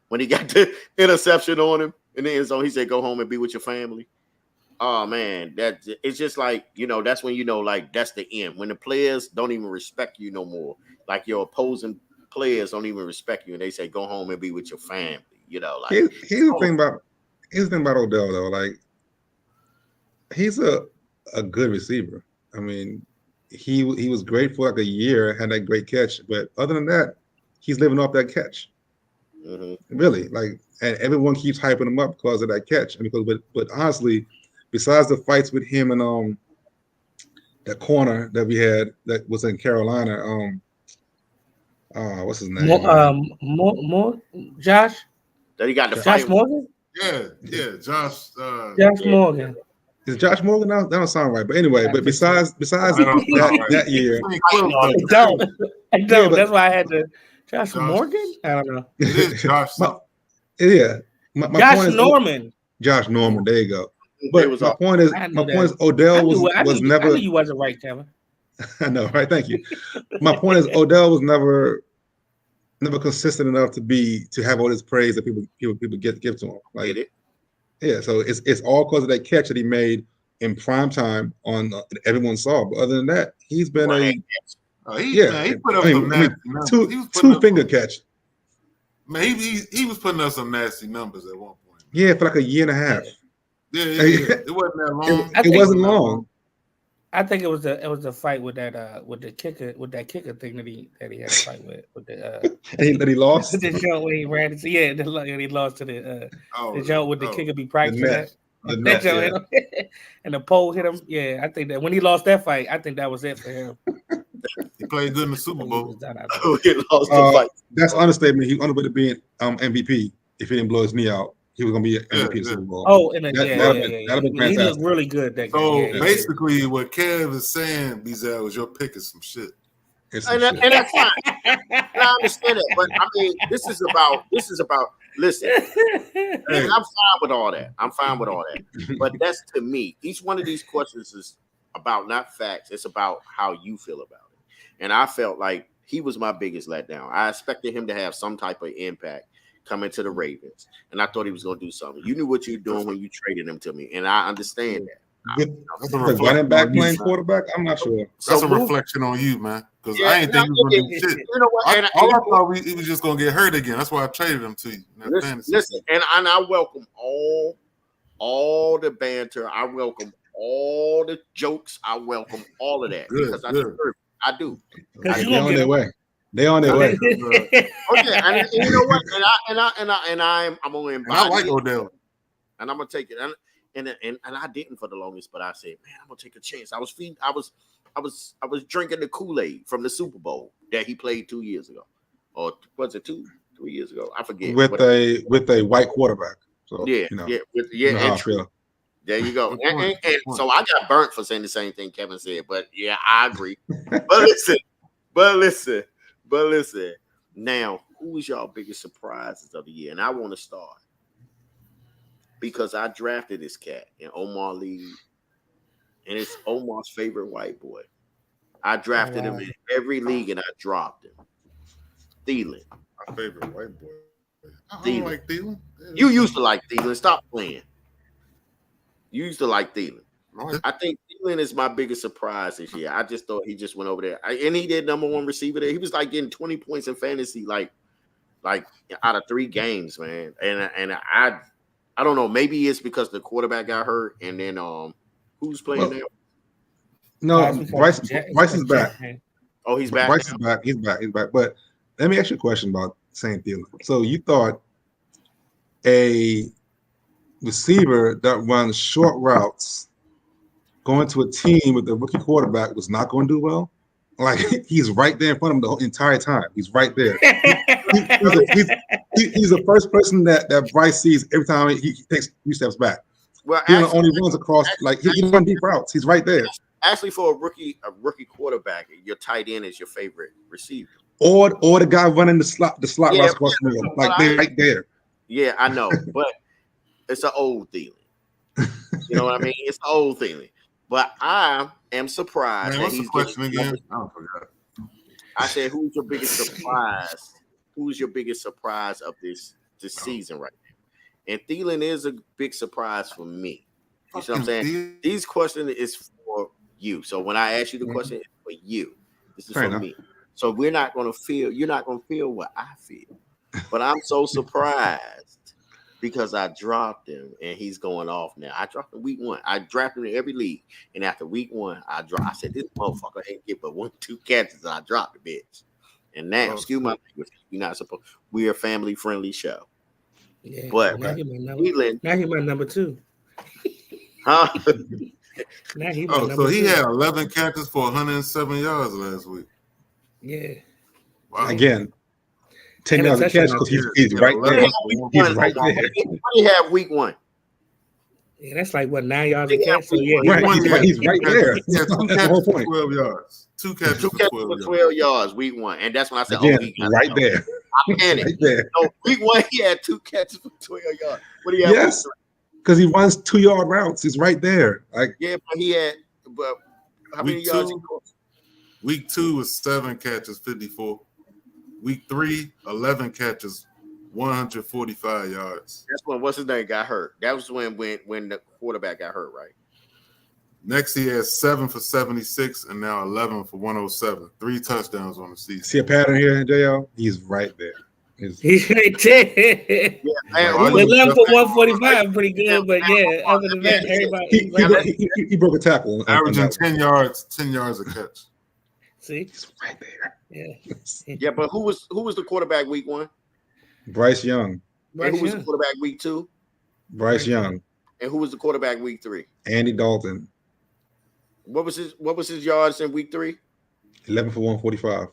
Speaker 2: when he got the interception on him in the end zone. He said, go home and be with your family. Oh, man, it's just like, that's when like that's the end. When the players don't even respect you no more. Like your opposing players don't even respect you, and they say, go home and be with your family. Like
Speaker 3: here's the thing about Odell though. Like he's a good receiver. I mean, he was great for like a year, had that great catch, but other than that, he's living off that catch. Mm-hmm. Really, like, and everyone keeps hyping him up because of that catch. I mean, but honestly, besides the fights with him and that corner that we had that was in Carolina, what's his name?
Speaker 2: Josh. That he got the
Speaker 4: Josh Morgan.
Speaker 5: Yeah, Josh.
Speaker 4: Josh Morgan.
Speaker 3: Is Josh Morgan? That don't sound right. But anyway, besides that year,
Speaker 4: I don't. That's why I had to. Josh Morgan? I don't know.
Speaker 5: It is Josh.
Speaker 3: My
Speaker 4: Josh Norman.
Speaker 3: Josh Norman. There you go. But my point is, Odell was never.
Speaker 4: I knew you wasn't right, Kevin.
Speaker 3: I know, right? Thank you. My point is, Odell was never consistent enough to have all this praise that people give to him. Like, yeah, so it's all because of that catch that he made in prime time on everyone saw. But other than that, he's been
Speaker 5: he put up some nasty numbers.
Speaker 3: Two finger catch.
Speaker 5: Man, he was putting up some nasty numbers at one point.
Speaker 3: Yeah, for like a year and a half.
Speaker 5: Yeah. It wasn't that long.
Speaker 3: It wasn't long.
Speaker 4: I think it was the fight with that kicker thing that he had a fight with the
Speaker 3: that he lost.
Speaker 4: The joke when he ran into he lost to the joke with the kicker be practicing that joke and the pole hit him. Yeah, I think that when he lost that fight, I think that was it for him.
Speaker 5: He played good in the Super Bowl.
Speaker 2: He lost the fight.
Speaker 3: That's understatement. He only would have been MVP if he didn't blow his knee out. He was gonna be MVP of the Super Bowl.
Speaker 4: Oh, that'd have been fantastic. He looked really good that
Speaker 5: game. So basically, what Kev is saying, Bizarre, was your pick is some shit.
Speaker 2: And that's fine. I understand it, but I mean, this is about Listen, and I'm fine with all that. I'm fine with all that. But that's to me. Each one of these questions is about not facts. It's about how you feel about it. And I felt like he was my biggest letdown. I expected him to have some type of impact coming to the Ravens, and I thought he was going to do something. You knew what you were doing when you traded him to me, and I understand that.
Speaker 3: With the running back playing quarterback, I'm not sure.
Speaker 5: That's a reflection on you, man. Because I ain't think he was going to do shit. You know what? I thought he was just going to get hurt again. That's why I traded him to you.
Speaker 2: Listen, and I welcome all the banter. I welcome all the jokes. I welcome all of that because I do.
Speaker 3: They on their way. They on their way.
Speaker 2: Okay, and you know what? I'm gonna embody.
Speaker 5: I like Odell,
Speaker 2: and I'm gonna take it. And I didn't for the longest, but I said, man, I'm gonna take a chance. I was drinking the Kool-Aid from the Super Bowl that he played 2 years ago, or was it 3 years ago? I forget. With
Speaker 3: a white quarterback. So,
Speaker 2: yeah. There you go. And so I got burnt for saying the same thing Kevin said, but yeah, I agree. But listen. Now, who is y'all biggest surprises of the year? And I want to start because I drafted this cat in Omar League, and it's Omar's favorite white boy. I drafted him in every league, and I dropped him. Thielen.
Speaker 5: My favorite white boy. I
Speaker 2: don't
Speaker 5: like Thielen.
Speaker 2: You used to like Thielen. Stop playing. You used to like Thielen. I think Thielen is my biggest surprise this year. I just thought he just went over there, and he did number one receiver there. He was like getting 20 points in fantasy, like out of 3 games, man. And I don't know. Maybe it's because the quarterback got hurt, and then who's playing there?
Speaker 3: No, Bryce is back.
Speaker 2: Oh, he's back.
Speaker 3: Bryce is back. He's back. But let me ask you a question about St. Thielen. So you thought a receiver that runs short routes going to a team with a rookie quarterback was not going to do well? Like, he's right there in front of him the whole entire time. He's right there. He's the first person that Bryce sees every time he takes 3 steps back.
Speaker 2: Well,
Speaker 3: he only runs across, like, he runs deep routes. He's right there.
Speaker 2: Actually, for a rookie quarterback, your tight end is your favorite receiver.
Speaker 3: Or the guy running the slot routes across the middle. Like, they're right there.
Speaker 2: Yeah, I know. But it's an old Thielen. You know what I mean? It's an old Thielen. But I am surprised.
Speaker 5: Man, what's the question again? I forgot.
Speaker 2: I said, who's your biggest surprise? Who's your biggest surprise of this season right now? And Thielen is a big surprise for me. You see what I'm saying? These questions is for you. So when I ask you the question, it's for you. This is for me. So you're not going to feel what I feel. But I'm so surprised because I dropped him and he's going off now. I dropped him week 1. I drafted him in every league. And after week 1, I said, this motherfucker ain't get but 1-2 catches. And I dropped the bitch. And now, excuse my language, you're not supposed. We're a family friendly show.
Speaker 4: Yeah,
Speaker 2: but
Speaker 4: now he my number 2.
Speaker 2: Huh?
Speaker 5: So he had 11 catches for 107 yards last week.
Speaker 4: Yeah.
Speaker 3: Wow. Again, 10 yards a catch because he's right there. He's right there.
Speaker 2: What do you have week 1?
Speaker 4: Yeah, that's like what, 9 yards a catch. So yeah,
Speaker 3: he's right there.
Speaker 5: Yeah, 2 catches for 12 yards. 2 catches
Speaker 2: for 12 yards week 1, and that's when I said,
Speaker 3: again, right there.
Speaker 2: I panicked. Right there. No, week 1 he had 2 catches for 12 yards. What do you have?
Speaker 3: Yes, because he runs 2-yard routes. He's right there. Like,
Speaker 2: yeah, but he had. But how many yards?
Speaker 5: Week 2 was 7 catches, 54. Week 3, 11 catches, 145 yards.
Speaker 2: That's when what's his name got hurt. That was when the quarterback got hurt, right?
Speaker 5: Next, he has 7 for 76 and now 11 for 107. 3 touchdowns on the season.
Speaker 3: See a pattern here, JL? He's right there.
Speaker 4: He's right there. Yeah, 11 for 145, pretty good. But yeah, other than that, everybody
Speaker 3: he broke a tackle,
Speaker 5: averaging 10 yards a catch.
Speaker 4: See,
Speaker 3: he's right there.
Speaker 4: Yeah,
Speaker 2: yeah. But who was the quarterback week 1?
Speaker 3: Bryce Young.
Speaker 2: And who was the quarterback week 2?
Speaker 3: Bryce Young.
Speaker 2: And who was the quarterback week 3?
Speaker 3: Andy Dalton.
Speaker 2: What was his yards in week 3?
Speaker 3: 11 for 145.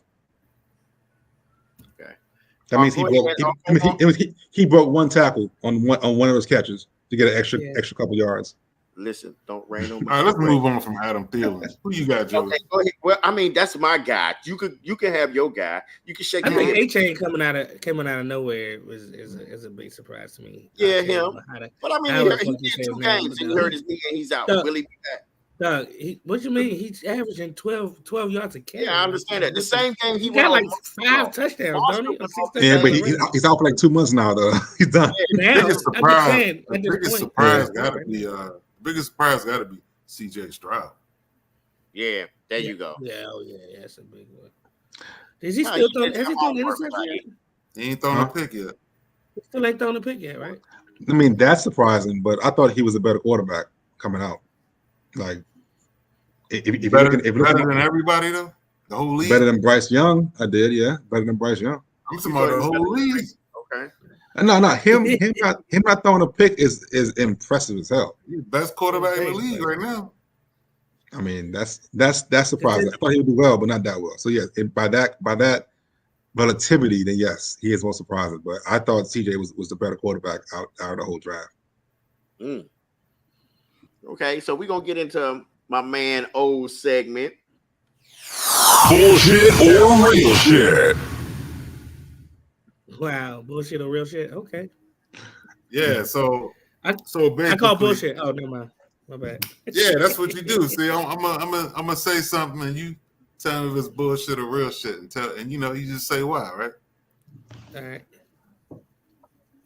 Speaker 2: Okay.
Speaker 3: That means he broke 1 tackle on one of those catches to get an extra couple yards.
Speaker 2: Listen, don't rain on me.
Speaker 5: All right, let's move on from Adam Thielen. Who you got, Joe?
Speaker 2: Okay, go ahead. Well, I mean, that's my guy. You can have your guy. You can shake
Speaker 4: I
Speaker 2: him.
Speaker 4: think A-Chain coming out of nowhere is a big surprise to me.
Speaker 2: Yeah, him. But I mean, he did 2 games and he hurt his knee and he's out. Will he be back?
Speaker 4: Doug, what you mean? He's averaging 12 yards a carry.
Speaker 2: Yeah, I understand that. The same game he
Speaker 4: got like
Speaker 2: on
Speaker 4: 5 touchdowns, don't he? Or 6 touchdowns.
Speaker 3: Yeah, but he's out for like 2 months now, though. He's done.
Speaker 4: Yeah, now,
Speaker 5: the biggest surprise got to be CJ Stroud.
Speaker 2: Yeah, there you go.
Speaker 4: Yeah, that's a big one. Is he still throwing? Has he thrown interception yet?
Speaker 5: He ain't thrown a pick yet.
Speaker 4: He still ain't thrown a pick yet, right?
Speaker 3: I mean, that's surprising, but I thought he was a better quarterback coming out. Like, if
Speaker 5: better than everybody though, the whole league.
Speaker 3: Better than Bryce Young, I did, yeah. Better than Bryce Young.
Speaker 5: I'm talking about the whole league.
Speaker 2: Okay.
Speaker 3: No, him not throwing a pick is impressive as hell.
Speaker 5: He's the best quarterback in the league right now.
Speaker 3: I mean, that's surprising. I thought he would do well, but not that well. So yeah, by that relativity, then yes, he is more surprising. But I thought CJ was the better quarterback out of the whole draft.
Speaker 2: Okay, so we're gonna get into my man old segment.
Speaker 1: Bullshit or real shit?
Speaker 4: Wow, bullshit or real shit? Okay.
Speaker 5: Yeah, so
Speaker 4: I call bullshit. Oh, never mind. My bad.
Speaker 5: Yeah, that's what you do. See, I'm gonna say something and you tell me if it's bullshit or real shit, and you just say why, right?
Speaker 4: All right.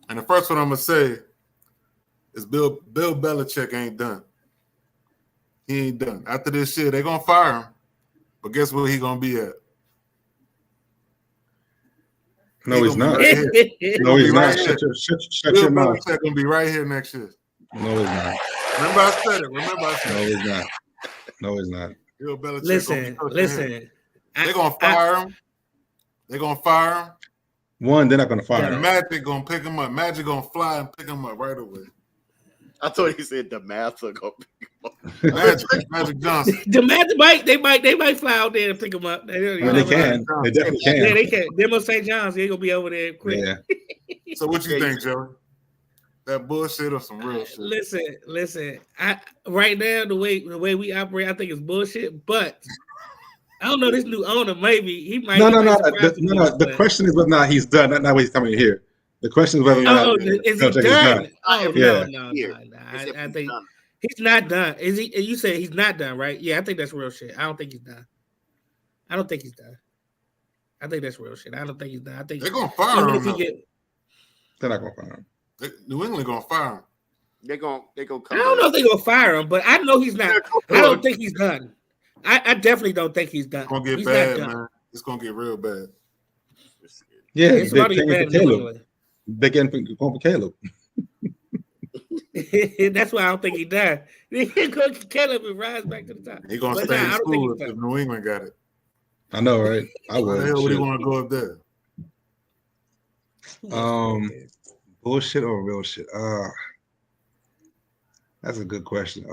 Speaker 5: And the first one I'm gonna say is Bill Belichick ain't done. He ain't done. After this shit, they're gonna fire him. But guess where he gonna be at?
Speaker 3: No, he's not.
Speaker 5: Right
Speaker 3: No, he's not.
Speaker 5: Right
Speaker 3: Shut
Speaker 5: Bill
Speaker 3: your mouth.
Speaker 5: Belichick gonna be right here next year.
Speaker 3: No, he's not.
Speaker 5: Remember I said it.
Speaker 3: No, he's not. No, he's not.
Speaker 5: Bill Belichick
Speaker 4: Listen.
Speaker 5: They're gonna fire him. They're gonna fire him.
Speaker 3: One, they're not gonna fire him.
Speaker 5: Magic gonna pick him up. Magic gonna fly and pick him up right away.
Speaker 2: I thought he said the math are gonna pick him up.
Speaker 5: Magic Johnson.
Speaker 4: The Magic they might fly out there and pick him up.
Speaker 3: They can. They definitely can.
Speaker 4: Yeah, they can. Them on St. John's, they gonna be over there quick.
Speaker 3: Yeah.
Speaker 5: So what you think, Joey? That bullshit or some real shit?
Speaker 4: Listen. Right now the way we operate, I think it's bullshit. But I don't know, this new owner, maybe he might.
Speaker 3: No. The question is whether or not he's done. Not what he's coming here. The question is whether or not
Speaker 4: is he done?
Speaker 2: Yeah.
Speaker 4: No. I think he's not done. Is he? You say he's not done, right? Yeah, I think that's real shit. I don't think he's done. I think that's real shit. I don't think he's done. I think
Speaker 5: they're gonna fire him.
Speaker 3: They're not gonna fire him.
Speaker 5: New England gonna fire him.
Speaker 2: They gonna come.
Speaker 4: I don't know if they're gonna fire him, but I know he's not. I don't think he's done. I definitely don't think he's done.
Speaker 5: It's gonna get bad, man. It's gonna get real bad.
Speaker 3: Yeah,
Speaker 4: it's about to get bad.
Speaker 3: They're getting for Caleb.
Speaker 4: That's why I don't think he done. Caleb will rise back to the top.
Speaker 5: He's gonna stay in school if New England got it.
Speaker 3: I know, right? I would.
Speaker 5: Why the hell would he want to go up there?
Speaker 3: Bullshit or real shit? That's a good question.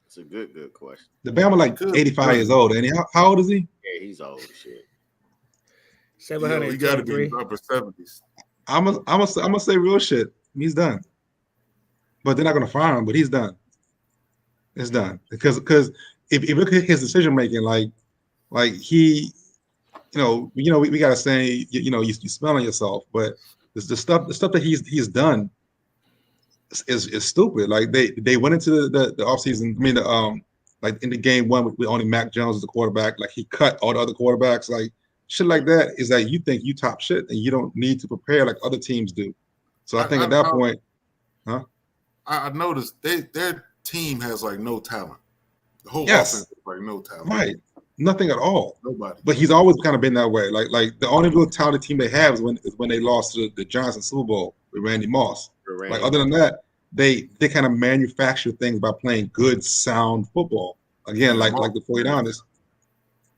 Speaker 2: It's a good question.
Speaker 3: The Bama like 85 years old, and how old is he?
Speaker 2: Yeah, he's old shit.
Speaker 4: 700.
Speaker 5: He got to be in the upper 70s.
Speaker 3: I'm gonna say real shit. He's done, but they're not gonna fire him. But he's done. It's done because if you look at his decision making, like he, we gotta say, you smell on yourself, but the stuff that he's done is stupid. Like they went into the offseason. I mean, like in the game one with only Mac Jones as the quarterback, like he cut all the other quarterbacks, like shit like that is that you think you top shit and you don't need to prepare like other teams do. So I think at that point,
Speaker 5: I noticed their team has like no talent. The whole offense is like no talent.
Speaker 3: Right. Nothing at all.
Speaker 5: Nobody.
Speaker 3: But he's always kind of been that way. Like the only real talented team they have is when they lost to the Giants in Super Bowl with Randy Moss. Like other than that, they kind of manufacture things by playing good, sound football. Again, like the 49ers.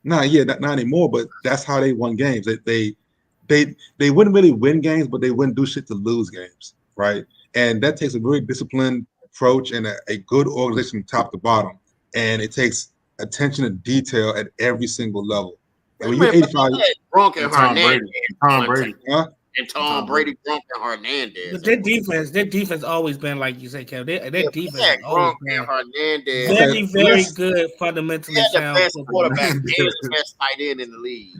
Speaker 3: Not anymore, but that's how they won games. They wouldn't really win games, but they wouldn't do shit to lose games, right? And that takes a very disciplined approach and a good organization from top to bottom. And it takes attention to detail at every single level. And when you're 85,
Speaker 2: Tom Brady.
Speaker 3: huh?
Speaker 2: And Tom Brady, Gronk, and Hernandez.
Speaker 4: But their defense always been like you say, Kev. Their defense has always
Speaker 2: Gronk
Speaker 4: been
Speaker 2: and Hernandez.
Speaker 4: very, very good, fundamentally
Speaker 2: They had the
Speaker 4: sound
Speaker 2: best
Speaker 4: football.
Speaker 2: quarterback and the best tight end in the league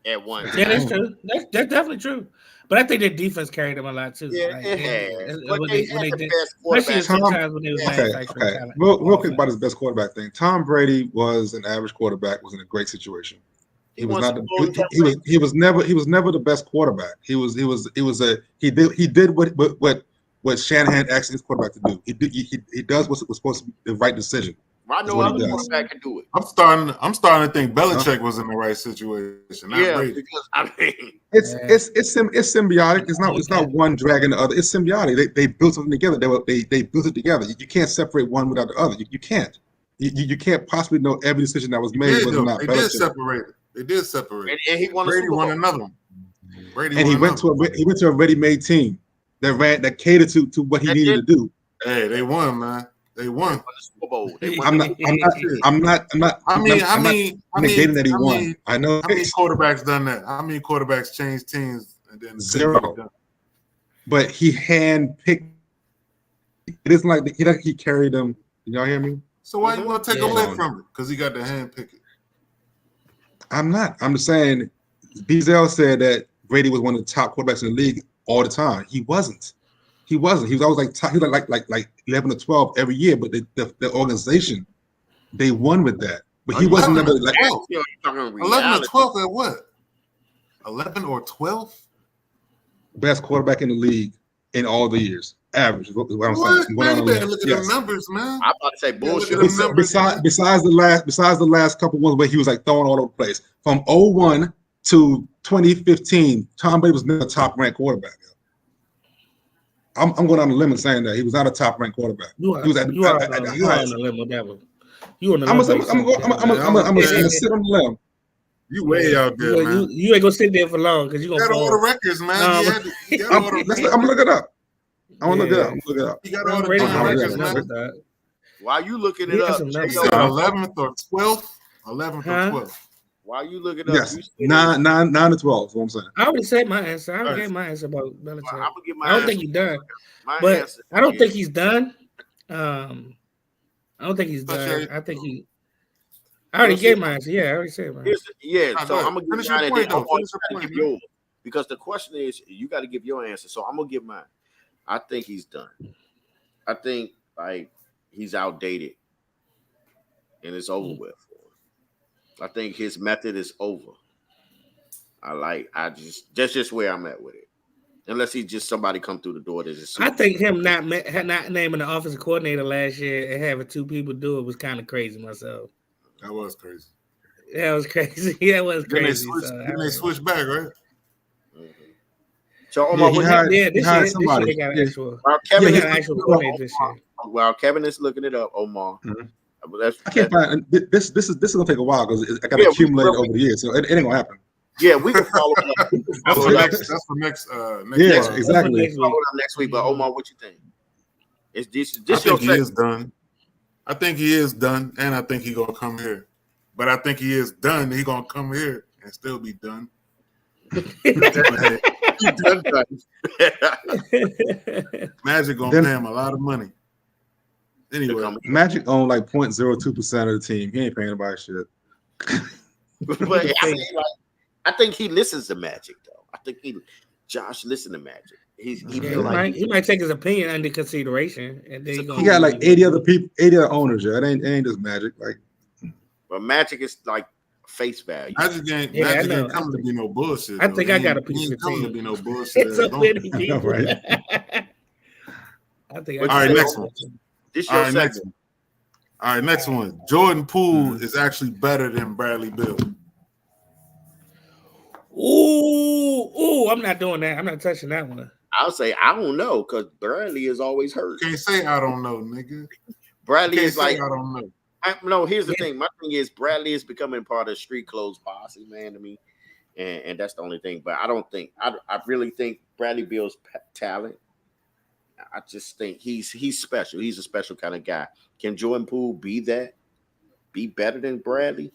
Speaker 2: at one time.
Speaker 4: Yeah, that's true. That's definitely true. But I think their defense carried them a lot too.
Speaker 2: Yeah,
Speaker 4: Like,
Speaker 2: it has.
Speaker 4: when
Speaker 2: But
Speaker 4: they
Speaker 2: they had the
Speaker 4: did,
Speaker 2: best
Speaker 4: especially
Speaker 2: quarterback.
Speaker 4: sometimes when they was manufacturing
Speaker 3: Okay.
Speaker 4: talent.
Speaker 3: Real quick about his best quarterback thing. Tom Brady was an average quarterback, was in a great situation. He was not. He was never the best quarterback. He did what Shanahan asked his quarterback to do. He does what was supposed to be the right decision.
Speaker 2: I know other quarterback can do it.
Speaker 5: I'm starting to think Belichick was in the right situation. Not Brady.
Speaker 2: Because I mean,
Speaker 3: it's symbiotic. It's not one dragging the other. It's symbiotic. They built something together. They built it together. You can't separate one without the other. You can't. You can't possibly know every decision that was made was not Belichick.
Speaker 5: They did separate it.
Speaker 2: And he won.
Speaker 5: Brady won another one.
Speaker 3: He went to a ready-made team that catered to what he needed to do.
Speaker 5: Hey, they won, man. They won.
Speaker 2: The Super Bowl.
Speaker 3: I'm not negating that he won. I know.
Speaker 5: How many quarterbacks done that? How many quarterbacks changed teams and then
Speaker 3: 0? But he handpicked. It isn't like he carried them. Y'all hear me?
Speaker 5: So why you want to take away from it? Because he got the hand pick it. I'm
Speaker 3: not. I'm just saying. Beazell said that Brady was one of the top quarterbacks in the league all the time. He wasn't. He was always like 11 or 12 every year. But the organization, they won with that. But he wasn't never like
Speaker 5: 11 or 12 at what? 11 or 12?
Speaker 3: Best quarterback in the league in all the years. Average is what I'm saying.
Speaker 5: Man, you better look at the numbers, man.
Speaker 2: I'm about to say bullshit.
Speaker 3: Besides the last couple ones where he was like throwing all over the place. From 01 to 2015, Tom Brady was never a top-ranked quarterback. I'm going on the limb saying that he was not a top-ranked quarterback.
Speaker 4: You are on the limb with that one. You on the limb.
Speaker 3: I'm gonna sit on the limb.
Speaker 5: You way out there, man.
Speaker 4: You ain't gonna sit there for long because you gonna
Speaker 5: got
Speaker 4: fall.
Speaker 5: all the records, man.
Speaker 3: I'm gonna look it up. I'm gonna look it up.
Speaker 5: You got all the records, man.
Speaker 2: While you looking it up,
Speaker 5: 11th or 12th? 11th or 12th.
Speaker 2: While you looking up,
Speaker 3: yes, 9 to 12 is what I'm saying.
Speaker 4: I already said my answer. I already gave my answer about Belichick.
Speaker 2: I'm gonna get my
Speaker 4: I don't think he's done. But I don't think he's done. I don't think he's done. I think he. I already gave my answer. Yeah, I already said mine.
Speaker 2: So I'm gonna give mine. I'm gonna give yours because the question is, you got to give your answer. So I'm gonna give mine. I think he's done. I think he's outdated, and it's over with. I think his method is over. That's just where I'm at with it. Unless he's just somebody come through the door.
Speaker 4: I think him not naming the offensive coordinator last year and having 2 people do it was kind of crazy myself.
Speaker 5: That was crazy.
Speaker 4: That was crazy. That was crazy.
Speaker 5: Then they switched back, right?
Speaker 2: Mm-hmm. So Omar,
Speaker 4: this year they got an actual coordinator this year.
Speaker 2: While Kevin is looking it up, Omar.
Speaker 3: Mm-hmm. I can't find this. This is gonna take a while because I got to accumulate over the years, so it ain't gonna happen.
Speaker 2: Yeah, we can follow up.
Speaker 5: That's for next.
Speaker 3: Yes, exactly.
Speaker 2: Follow up next week. But Omar, what you think? Is this
Speaker 5: I think he is done. I think he is done, and I think he's gonna come here. But I think he is done. He's gonna come here and still be done. Magic gonna pay him a lot of money. Anyway,
Speaker 3: Magic own like 0.02% of the team. He ain't paying nobody shit.
Speaker 2: But I think he listens to Magic though. I think Josh listens to Magic. He
Speaker 4: might take his opinion under consideration, and then
Speaker 3: he got like 80 other people, 80 other owners. Yeah, it ain't just Magic.
Speaker 2: But Magic is like face value.
Speaker 5: Magic ain't coming to be no bullshit.
Speaker 4: I think I got a piece of the team.
Speaker 5: To be no bullshit.
Speaker 4: It's so many people.
Speaker 3: Right?
Speaker 4: I think.
Speaker 5: All right, next one. All right, next one. Jordan Poole is actually better than Bradley Beal.
Speaker 4: Ooh, I'm not doing that. I'm not touching that one.
Speaker 2: I'll say I don't know because Bradley is always hurt.
Speaker 5: Can't say I don't know, nigga.
Speaker 2: Bradley is like
Speaker 5: I don't know.
Speaker 2: No, here's the thing. My thing is Bradley is becoming part of Street Clothes posse, man, to me, and that's the only thing. But I don't think I really think Bradley Beal's talent. I just think he's special. He's a special kind of guy. Can Jordan Poole be that? Be better than Bradley?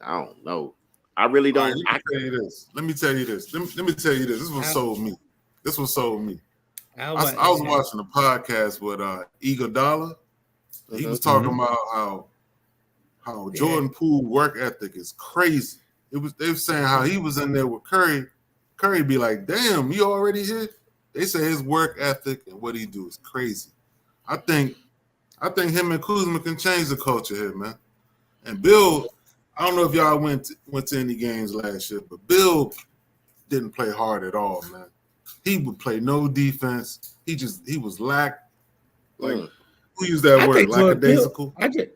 Speaker 2: I don't know. I really
Speaker 5: All right,
Speaker 2: don't.
Speaker 5: let me tell you this. Let me tell you this. This was sold me. This was sold me. I was watching a podcast with Iguodala. He was talking about how Jordan Poole work ethic is crazy. They were saying how he was in there with Curry. Curry be like, "Damn, you already here?" They say his work ethic and what he do is crazy. I think him and Kuzma can change the culture here, man. And Bill, I don't know if y'all went to any games last year, but Bill didn't play hard at all, man. He would play no defense. He was like who used that word? Lackadaisical.
Speaker 4: I
Speaker 5: think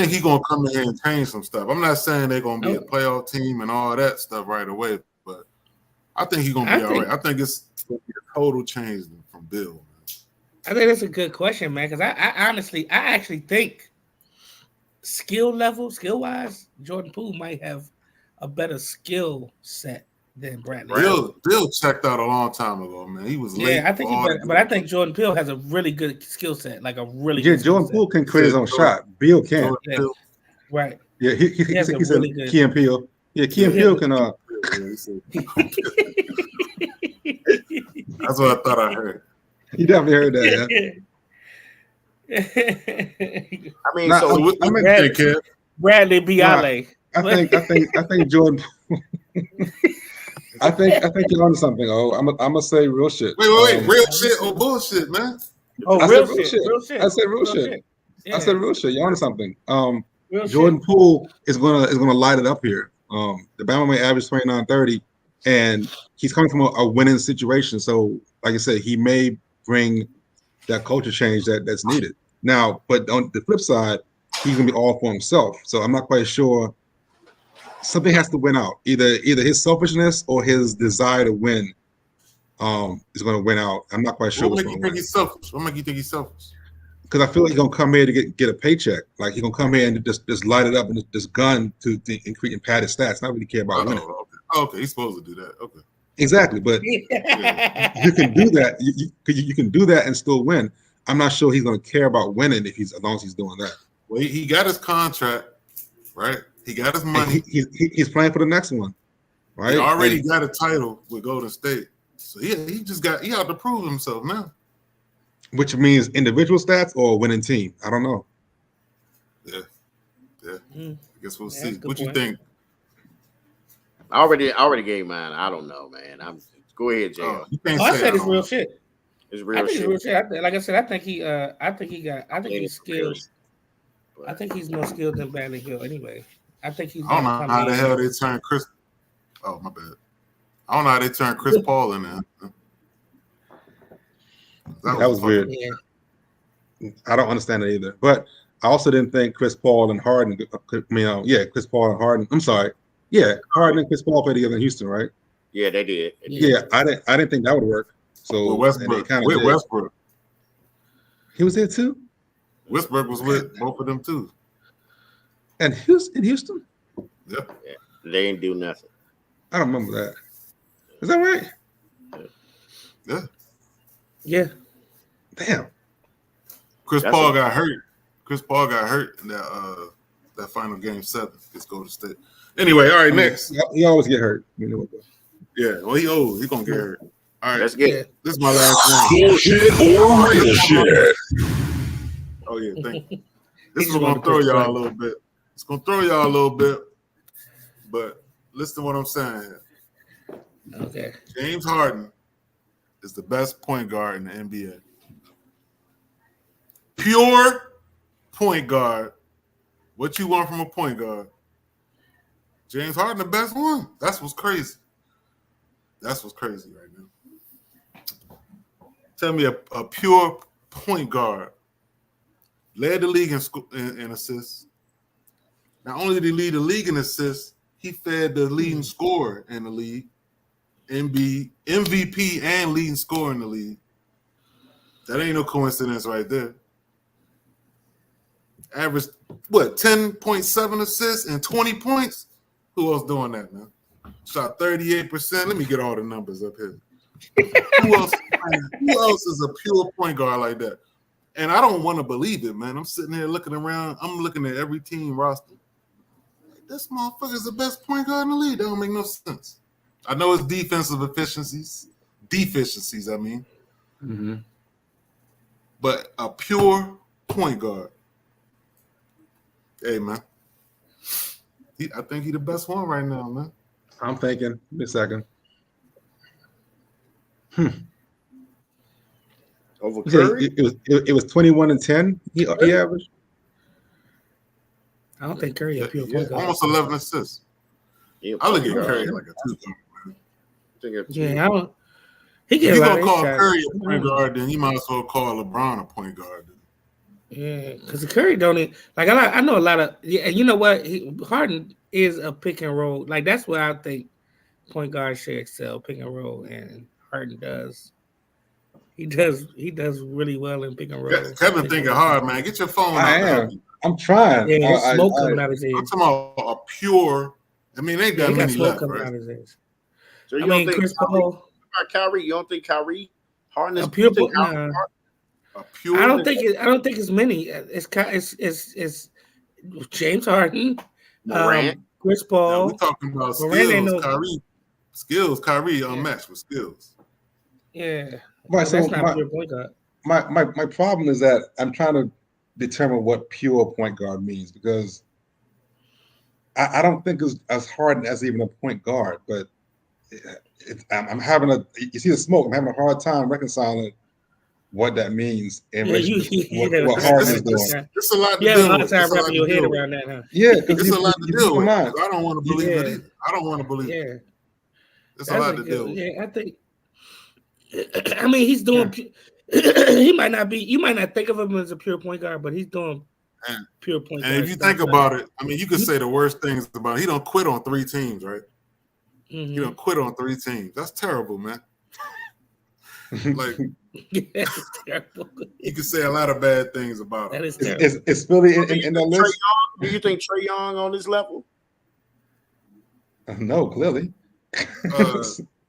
Speaker 5: he's gonna come in here and change some stuff. I'm not saying they're gonna be a playoff team and all that stuff right away, but I think he's gonna be all right. I think it's gonna be a total change from Bill, man.
Speaker 4: I think that's a good question, man, because I actually think skill-wise, Jordan Poole might have a better skill set than Bradley.
Speaker 5: Bill checked out a long time ago, man. He was late.
Speaker 4: Yeah, I think but I think Jordan Poole has a really good skill set, like a really
Speaker 3: good Jordan Poole can create his own shot. Bill can't.
Speaker 4: Right.
Speaker 3: Yeah, he said really good. Key and Peele. Yeah, Key and Peele can
Speaker 5: That's what I thought I heard.
Speaker 3: You definitely heard that, yeah.
Speaker 2: I mean,
Speaker 4: Bradley Biale.
Speaker 3: I think Jordan. I think you're onto something. Oh, I'm gonna say real shit.
Speaker 5: Wait, real shit or bullshit, man?
Speaker 3: I said real shit. I said real shit. Yeah. I said real shit. You're onto something. Jordan Poole is gonna light it up here. The Bama may average 29-30, and he's coming from a winning situation. So, like I said, he may bring that culture change that's needed. Now, but on the flip side, he's gonna be all for himself. So I'm not quite sure. Something has to win out. Either his selfishness or his desire to win is going to win out. I'm not quite sure.
Speaker 5: What make you think he's selfish? What make you think he's selfish?
Speaker 3: Because I feel like he's going to come here to get a paycheck. Like he's going to come here and just light it up and just gun to increase and pad his stats. Not really care about winning.
Speaker 5: Okay, he's supposed to do that. Okay.
Speaker 3: Exactly, but you can do that. You can do that and still win. I'm not sure he's going to care about winning as long as he's doing that.
Speaker 5: Well, he got his contract, right? He got his money.
Speaker 3: He's playing for the next one, right?
Speaker 5: He already got a title with Golden State, so he had to prove himself now.
Speaker 3: Which means individual stats or winning team? I don't know.
Speaker 5: Yeah. I guess we'll see. What you think?
Speaker 2: I already gave mine. I don't know, man. Go ahead, Jay.
Speaker 4: I said it's real shit.
Speaker 2: It's real shit.
Speaker 4: It's real shit. Like I said, I think he's skilled. I think he's more skilled than Bradley Beal anyway. I think he's.
Speaker 5: I don't know how the hell they turned Chris. Oh, my bad. I don't know how they turned Chris Paul in there.
Speaker 3: That was weird. Yeah. I don't understand it either. But I also didn't think Chris Paul and Harden. Chris Paul and Harden. I'm sorry. Yeah, Harden and Chris Paul played together in Houston, right?
Speaker 2: Yeah, they did.
Speaker 3: Yeah, I didn't think that would work. So
Speaker 5: Westbrook. Westbrook.
Speaker 3: He was there too.
Speaker 5: Westbrook was with both of them too.
Speaker 3: And Houston?
Speaker 5: Yep.
Speaker 2: Yeah, they ain't do nothing.
Speaker 3: I don't remember that. Is that right?
Speaker 5: Yeah.
Speaker 4: Yeah.
Speaker 3: Damn.
Speaker 5: Chris Paul got hurt in that final game 7 against Golden State. Anyway, all right, next.
Speaker 3: He always get hurt.
Speaker 5: Yeah, well, he old. He gonna get hurt. All right,
Speaker 2: let's get it.
Speaker 5: This is my last one.
Speaker 1: Bullshit or real shit?
Speaker 5: Oh yeah, thank you. This is gonna throw y'all a little bit. It's gonna throw y'all a little bit, but listen to what I'm saying here.
Speaker 4: Okay.
Speaker 5: James Harden is the best point guard in the NBA. Pure point guard. What you want from a point guard? James Harden, the best one. That's what's crazy. That's what's crazy right now. Tell me a pure point guard. Led the league in assists. Not only did he lead the league in assists, he fed the leading scorer in the league. MVP and leading scorer in the league. That ain't no coincidence right there. Averaged, 10.7 assists and 20 points? Who else doing that, man? Shot 38%. Let me get all the numbers up here. Who else is a pure point guard like that? And I don't want to believe it, man. I'm sitting here looking around. I'm looking at every team roster. this motherfucker's the best point guard in the league. That don't make no sense. I know it's defensive deficiencies, I mean.
Speaker 3: Mm-hmm.
Speaker 5: But a pure point guard. Hey, man. I think he's the best one right now, man.
Speaker 3: I'm thinking. Give me a second.
Speaker 2: Over
Speaker 3: You said
Speaker 2: Curry?
Speaker 3: it was 21 and 10. He averaged.
Speaker 4: I don't think Curry a pure
Speaker 5: Yeah,
Speaker 4: point guard.
Speaker 5: almost 11 assists.
Speaker 2: Yeah,
Speaker 5: I look at
Speaker 2: point
Speaker 5: Curry
Speaker 2: guard.
Speaker 5: like a two-guard.
Speaker 4: Yeah, I don't. He
Speaker 5: If
Speaker 4: get
Speaker 5: you're
Speaker 4: a lot
Speaker 5: going
Speaker 4: of
Speaker 5: to call
Speaker 4: shots.
Speaker 5: Curry a point guard, then you might as well call LeBron a point guard.
Speaker 4: Yeah, because the Curry don't like. I know a lot of. Yeah, and you know what? Harden is a pick and roll. Like that's where I think point guard should excel, pick and roll, and Harden does. He does really well in pick and roll.
Speaker 5: Kevin thinking hard, man. Get your phone
Speaker 3: I
Speaker 5: out.
Speaker 3: am. I'm trying.
Speaker 4: Yeah, there's smoke coming out his
Speaker 5: I'm
Speaker 4: ears.
Speaker 5: talking about a pure. I mean, they ain't
Speaker 4: Yeah,
Speaker 5: got
Speaker 4: he got
Speaker 5: many
Speaker 4: smoke
Speaker 5: left,
Speaker 4: coming
Speaker 5: right?
Speaker 4: out his ears.
Speaker 2: So you
Speaker 4: I
Speaker 2: don't
Speaker 4: mean,
Speaker 2: think
Speaker 4: Chris Paul.
Speaker 2: Kyrie? You don't think Kyrie Harden is
Speaker 4: A pure.
Speaker 2: you think
Speaker 4: Nah,
Speaker 2: Kyrie-
Speaker 5: A pure.
Speaker 4: I don't think it's many. It's James Harden,
Speaker 2: Morant?
Speaker 4: Chris
Speaker 5: Now,
Speaker 4: Paul.
Speaker 5: we're talking about
Speaker 4: Morant ain't
Speaker 5: skills. Kyrie unmatched with skills.
Speaker 4: Yeah,
Speaker 3: Right, so
Speaker 4: that's not pure point guard.
Speaker 3: my problem is that I'm trying to determine what pure point guard means because I don't think it's as hard as even a point guard, but I'm having you see the smoke. I'm having a hard time reconciling what that means in relation to what Harden is doing.
Speaker 5: It's a lot to
Speaker 4: You have
Speaker 5: deal
Speaker 4: a lot
Speaker 5: with.
Speaker 4: of time
Speaker 5: It's a lot
Speaker 4: wrapping
Speaker 5: to
Speaker 4: your head
Speaker 5: deal with.
Speaker 4: around that, huh?
Speaker 3: Yeah,
Speaker 5: It's
Speaker 3: because
Speaker 5: a lot to deal with.
Speaker 3: mind.
Speaker 5: I don't want to believe
Speaker 4: Yeah.
Speaker 5: it either. I don't want to believe it.
Speaker 4: Yeah,
Speaker 5: It's a lot to deal with.
Speaker 4: Yeah, I think. I mean, he's doing. He might not be. You might not think of him as a pure point guard, but he's doing
Speaker 5: And-
Speaker 4: pure point guard.
Speaker 5: And if you
Speaker 4: stuff.
Speaker 5: think about it, I mean, you could say the worst things about it. He don't quit on 3 teams, right?
Speaker 4: Mhm.
Speaker 5: He don't quit on 3 teams. That's terrible, man. Like
Speaker 4: Yeah, it's terrible.
Speaker 5: you could say a lot of bad things about
Speaker 4: That
Speaker 5: him.
Speaker 4: is terrible.
Speaker 3: It's Philly in that
Speaker 2: Trey
Speaker 3: list?
Speaker 2: Young? Do you think Trey Young on this level?
Speaker 3: No, clearly.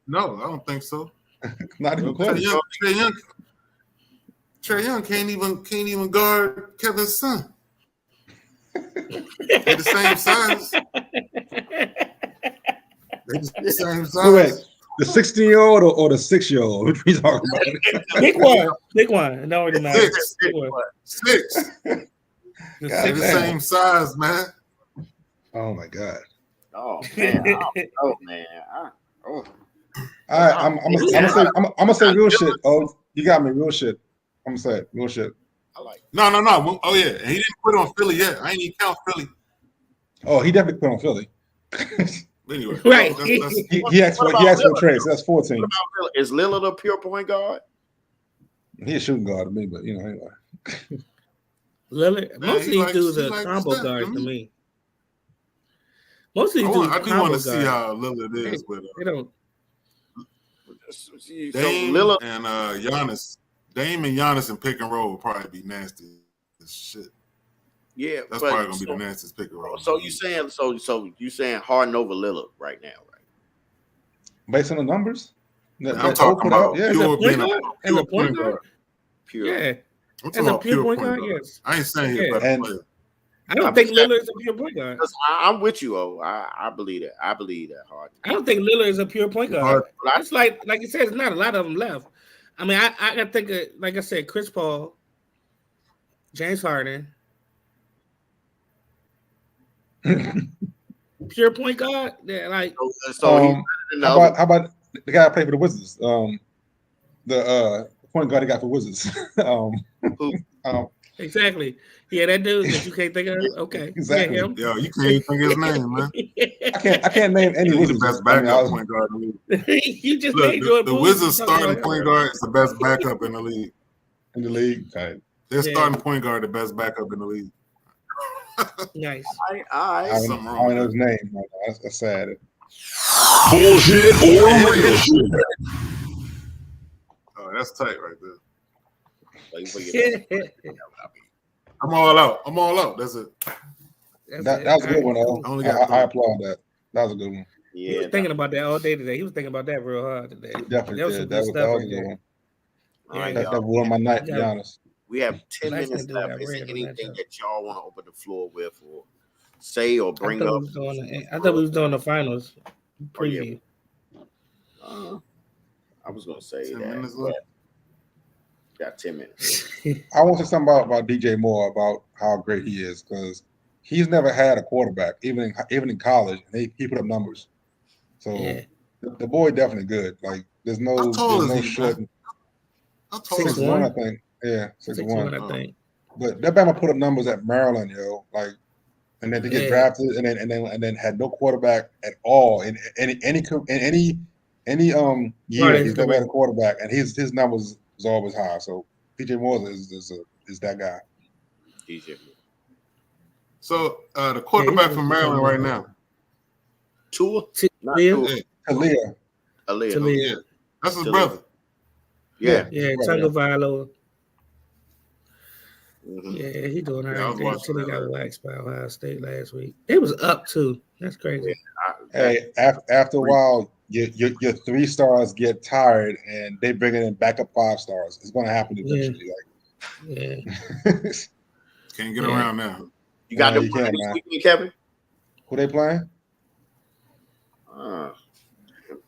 Speaker 5: No, I don't think so.
Speaker 3: Not even
Speaker 5: Trey
Speaker 3: close.
Speaker 5: Young can't even guard Kevin's son. They're the same size. They're the same size.
Speaker 3: Wait, the 16-year-old or the 6-year-old? Which we talking about?
Speaker 4: Big one. It don't really matter.
Speaker 5: 6.
Speaker 4: Big one.
Speaker 5: 6.
Speaker 4: The
Speaker 3: God
Speaker 5: They're the
Speaker 3: damn.
Speaker 5: same size, man.
Speaker 3: Oh my God!
Speaker 2: Oh man, oh man.
Speaker 3: All right, I'm gonna say real shit. Oh, you got me, real shit. I'm gonna say it, real shit.
Speaker 2: I like
Speaker 5: No. Oh yeah, and he didn't quit on Philly yet. I ain't even count Philly.
Speaker 3: Oh, he definitely put on Philly.
Speaker 5: Anyway,
Speaker 4: Right.
Speaker 5: that's-
Speaker 3: He asked
Speaker 2: What
Speaker 3: for
Speaker 2: about
Speaker 3: trade, so that's 14.
Speaker 2: What about Lillard? Is Lillard a pure point guard?
Speaker 3: He a shooting guard to me, but you know, anyway.
Speaker 4: Lillard.
Speaker 5: Man,
Speaker 4: Most of
Speaker 5: he
Speaker 4: these dudes
Speaker 5: he
Speaker 4: are
Speaker 5: likes
Speaker 4: combo
Speaker 5: that,
Speaker 4: guards to
Speaker 5: doesn't he?
Speaker 4: me. Most of these dudes
Speaker 5: I
Speaker 4: are
Speaker 5: do
Speaker 4: combo
Speaker 5: want
Speaker 4: guards.
Speaker 5: to see how Lillard is with
Speaker 4: They don't.
Speaker 2: So
Speaker 5: Dame
Speaker 2: Lillard,
Speaker 5: and Giannis. Dame and Giannis and pick and roll will probably be nasty as shit.
Speaker 2: yeah,
Speaker 5: That's
Speaker 2: but
Speaker 5: probably gonna be the nastiest pick and roll.
Speaker 2: so you saying you saying Harden over Lillard right now, right?
Speaker 3: Based on the numbers,
Speaker 5: I'm talking about
Speaker 3: yeah,
Speaker 5: pure
Speaker 4: point
Speaker 5: being a
Speaker 4: guard? As
Speaker 5: pure
Speaker 4: a point guard?
Speaker 2: Pure.
Speaker 4: Yeah.
Speaker 5: I'm
Speaker 4: As
Speaker 5: talking
Speaker 4: a
Speaker 5: about
Speaker 4: pure
Speaker 5: pure
Speaker 4: point
Speaker 5: point
Speaker 4: guard,
Speaker 5: guard.
Speaker 4: yes.
Speaker 5: I ain't saying he's a
Speaker 4: Yeah.
Speaker 5: better
Speaker 3: And-
Speaker 5: player.
Speaker 4: I don't think Lillard is a pure point guard.
Speaker 2: I'm with you, I believe that. I believe that Harden.
Speaker 4: I don't think Lillard is a pure point guard.
Speaker 5: Hard.
Speaker 4: It's like you said, there's not a lot of them left. I mean, I gotta think of, like I said, Chris Paul, James Harden, pure point guard. Yeah, like
Speaker 2: So he's better than the other.
Speaker 3: how about the guy that played for the Wizards? The point guard he got for Wizards.
Speaker 4: exactly. Yeah, that dude that you can't think of. Okay,
Speaker 3: Exactly.
Speaker 4: Yeah, him.
Speaker 5: Yo, you can't even think his name, man.
Speaker 3: I can't name any
Speaker 5: He's the
Speaker 3: Wizards.
Speaker 5: best
Speaker 3: I mean,
Speaker 5: backup point guard in the league.
Speaker 4: You just
Speaker 5: Look,
Speaker 4: made Jordan
Speaker 5: the
Speaker 4: Poole.
Speaker 5: Wizards
Speaker 4: You talking
Speaker 5: starting
Speaker 4: about
Speaker 5: point
Speaker 4: him.
Speaker 5: guard is the best backup in the league.
Speaker 3: in the league. Okay.
Speaker 5: Their
Speaker 4: Yeah.
Speaker 5: starting point guard, the best backup in the league.
Speaker 4: Nice.
Speaker 2: I
Speaker 3: I
Speaker 5: Something
Speaker 3: don't
Speaker 5: wrong
Speaker 3: know
Speaker 5: with
Speaker 3: his name. That's sad.
Speaker 1: Bullshit or real shit.
Speaker 5: Oh, that's tight right there.
Speaker 2: I'm
Speaker 5: I'm all out. That's it.
Speaker 3: That was a good one, though.
Speaker 5: I only got
Speaker 3: I
Speaker 5: three.
Speaker 3: applaud that. That was a good one.
Speaker 4: He was
Speaker 2: Yeah,
Speaker 4: thinking about that all day today. He was thinking about that real hard today.
Speaker 3: He definitely
Speaker 4: That was
Speaker 3: did.
Speaker 4: some
Speaker 3: That
Speaker 4: good
Speaker 3: was
Speaker 4: stuff
Speaker 3: a
Speaker 4: right
Speaker 3: good
Speaker 4: there.
Speaker 3: one.
Speaker 2: all right,
Speaker 4: Yeah.
Speaker 3: That
Speaker 2: y'all.
Speaker 3: ruined my night, to be
Speaker 4: Yeah.
Speaker 3: honest.
Speaker 2: We have 10
Speaker 4: Last
Speaker 2: minutes
Speaker 4: nigga
Speaker 2: left.
Speaker 4: got
Speaker 2: Is there
Speaker 4: red on that
Speaker 2: anything
Speaker 4: job.
Speaker 2: that y'all want to open the floor with, or say or
Speaker 4: I
Speaker 2: bring
Speaker 4: thought
Speaker 2: up?
Speaker 4: we was doing the finals preview.
Speaker 2: I was gonna say
Speaker 5: 10
Speaker 2: that,
Speaker 5: minutes
Speaker 2: but
Speaker 5: left.
Speaker 2: got 10 minutes.
Speaker 3: I want to say something about DJ Moore about how great he is because he's never had a quarterback, even in college, and he put up numbers. So
Speaker 4: Yeah.
Speaker 3: the boy definitely good. Like there's
Speaker 5: How
Speaker 3: no
Speaker 5: tall is he,
Speaker 3: short.
Speaker 5: man? How tall is he?
Speaker 4: 6'1",
Speaker 3: I think. Yeah, 6'1".
Speaker 4: 6'1", I think.
Speaker 3: But that Bama put up numbers at Maryland, like, and then to get
Speaker 4: Yeah.
Speaker 3: drafted, and then had no quarterback at all in any year
Speaker 4: his
Speaker 3: he's never had
Speaker 4: career.
Speaker 3: a quarterback, and his numbers is always high. So DJ Moore is that guy.
Speaker 2: DJ.
Speaker 5: So the quarterback
Speaker 4: Yeah,
Speaker 5: from Maryland right now.
Speaker 2: Tua? Not
Speaker 4: Tua?
Speaker 2: Tua.
Speaker 3: Talia.
Speaker 2: Aaliyah.
Speaker 5: Yeah, that's his
Speaker 2: Talia.
Speaker 5: brother.
Speaker 2: Yeah.
Speaker 4: Yeah,
Speaker 3: right,
Speaker 4: Tagovailoa.
Speaker 2: Mhm.
Speaker 4: Yeah, he doing all
Speaker 5: Yeah, I
Speaker 4: right.
Speaker 5: was
Speaker 4: They
Speaker 5: watching
Speaker 4: until they
Speaker 5: that
Speaker 4: got
Speaker 5: last
Speaker 4: waxed by Ohio State last week. They was up too. That's crazy.
Speaker 3: Hey, after a while, your 3 stars get tired, and they bring in backup 5 stars. It's going to happen eventually.
Speaker 4: Yeah.
Speaker 5: Can't get
Speaker 4: Yeah.
Speaker 5: around now.
Speaker 2: You got
Speaker 3: No,
Speaker 2: them
Speaker 3: you can't,
Speaker 2: this
Speaker 3: man.
Speaker 2: weekend, Kevin?
Speaker 3: Who they playing?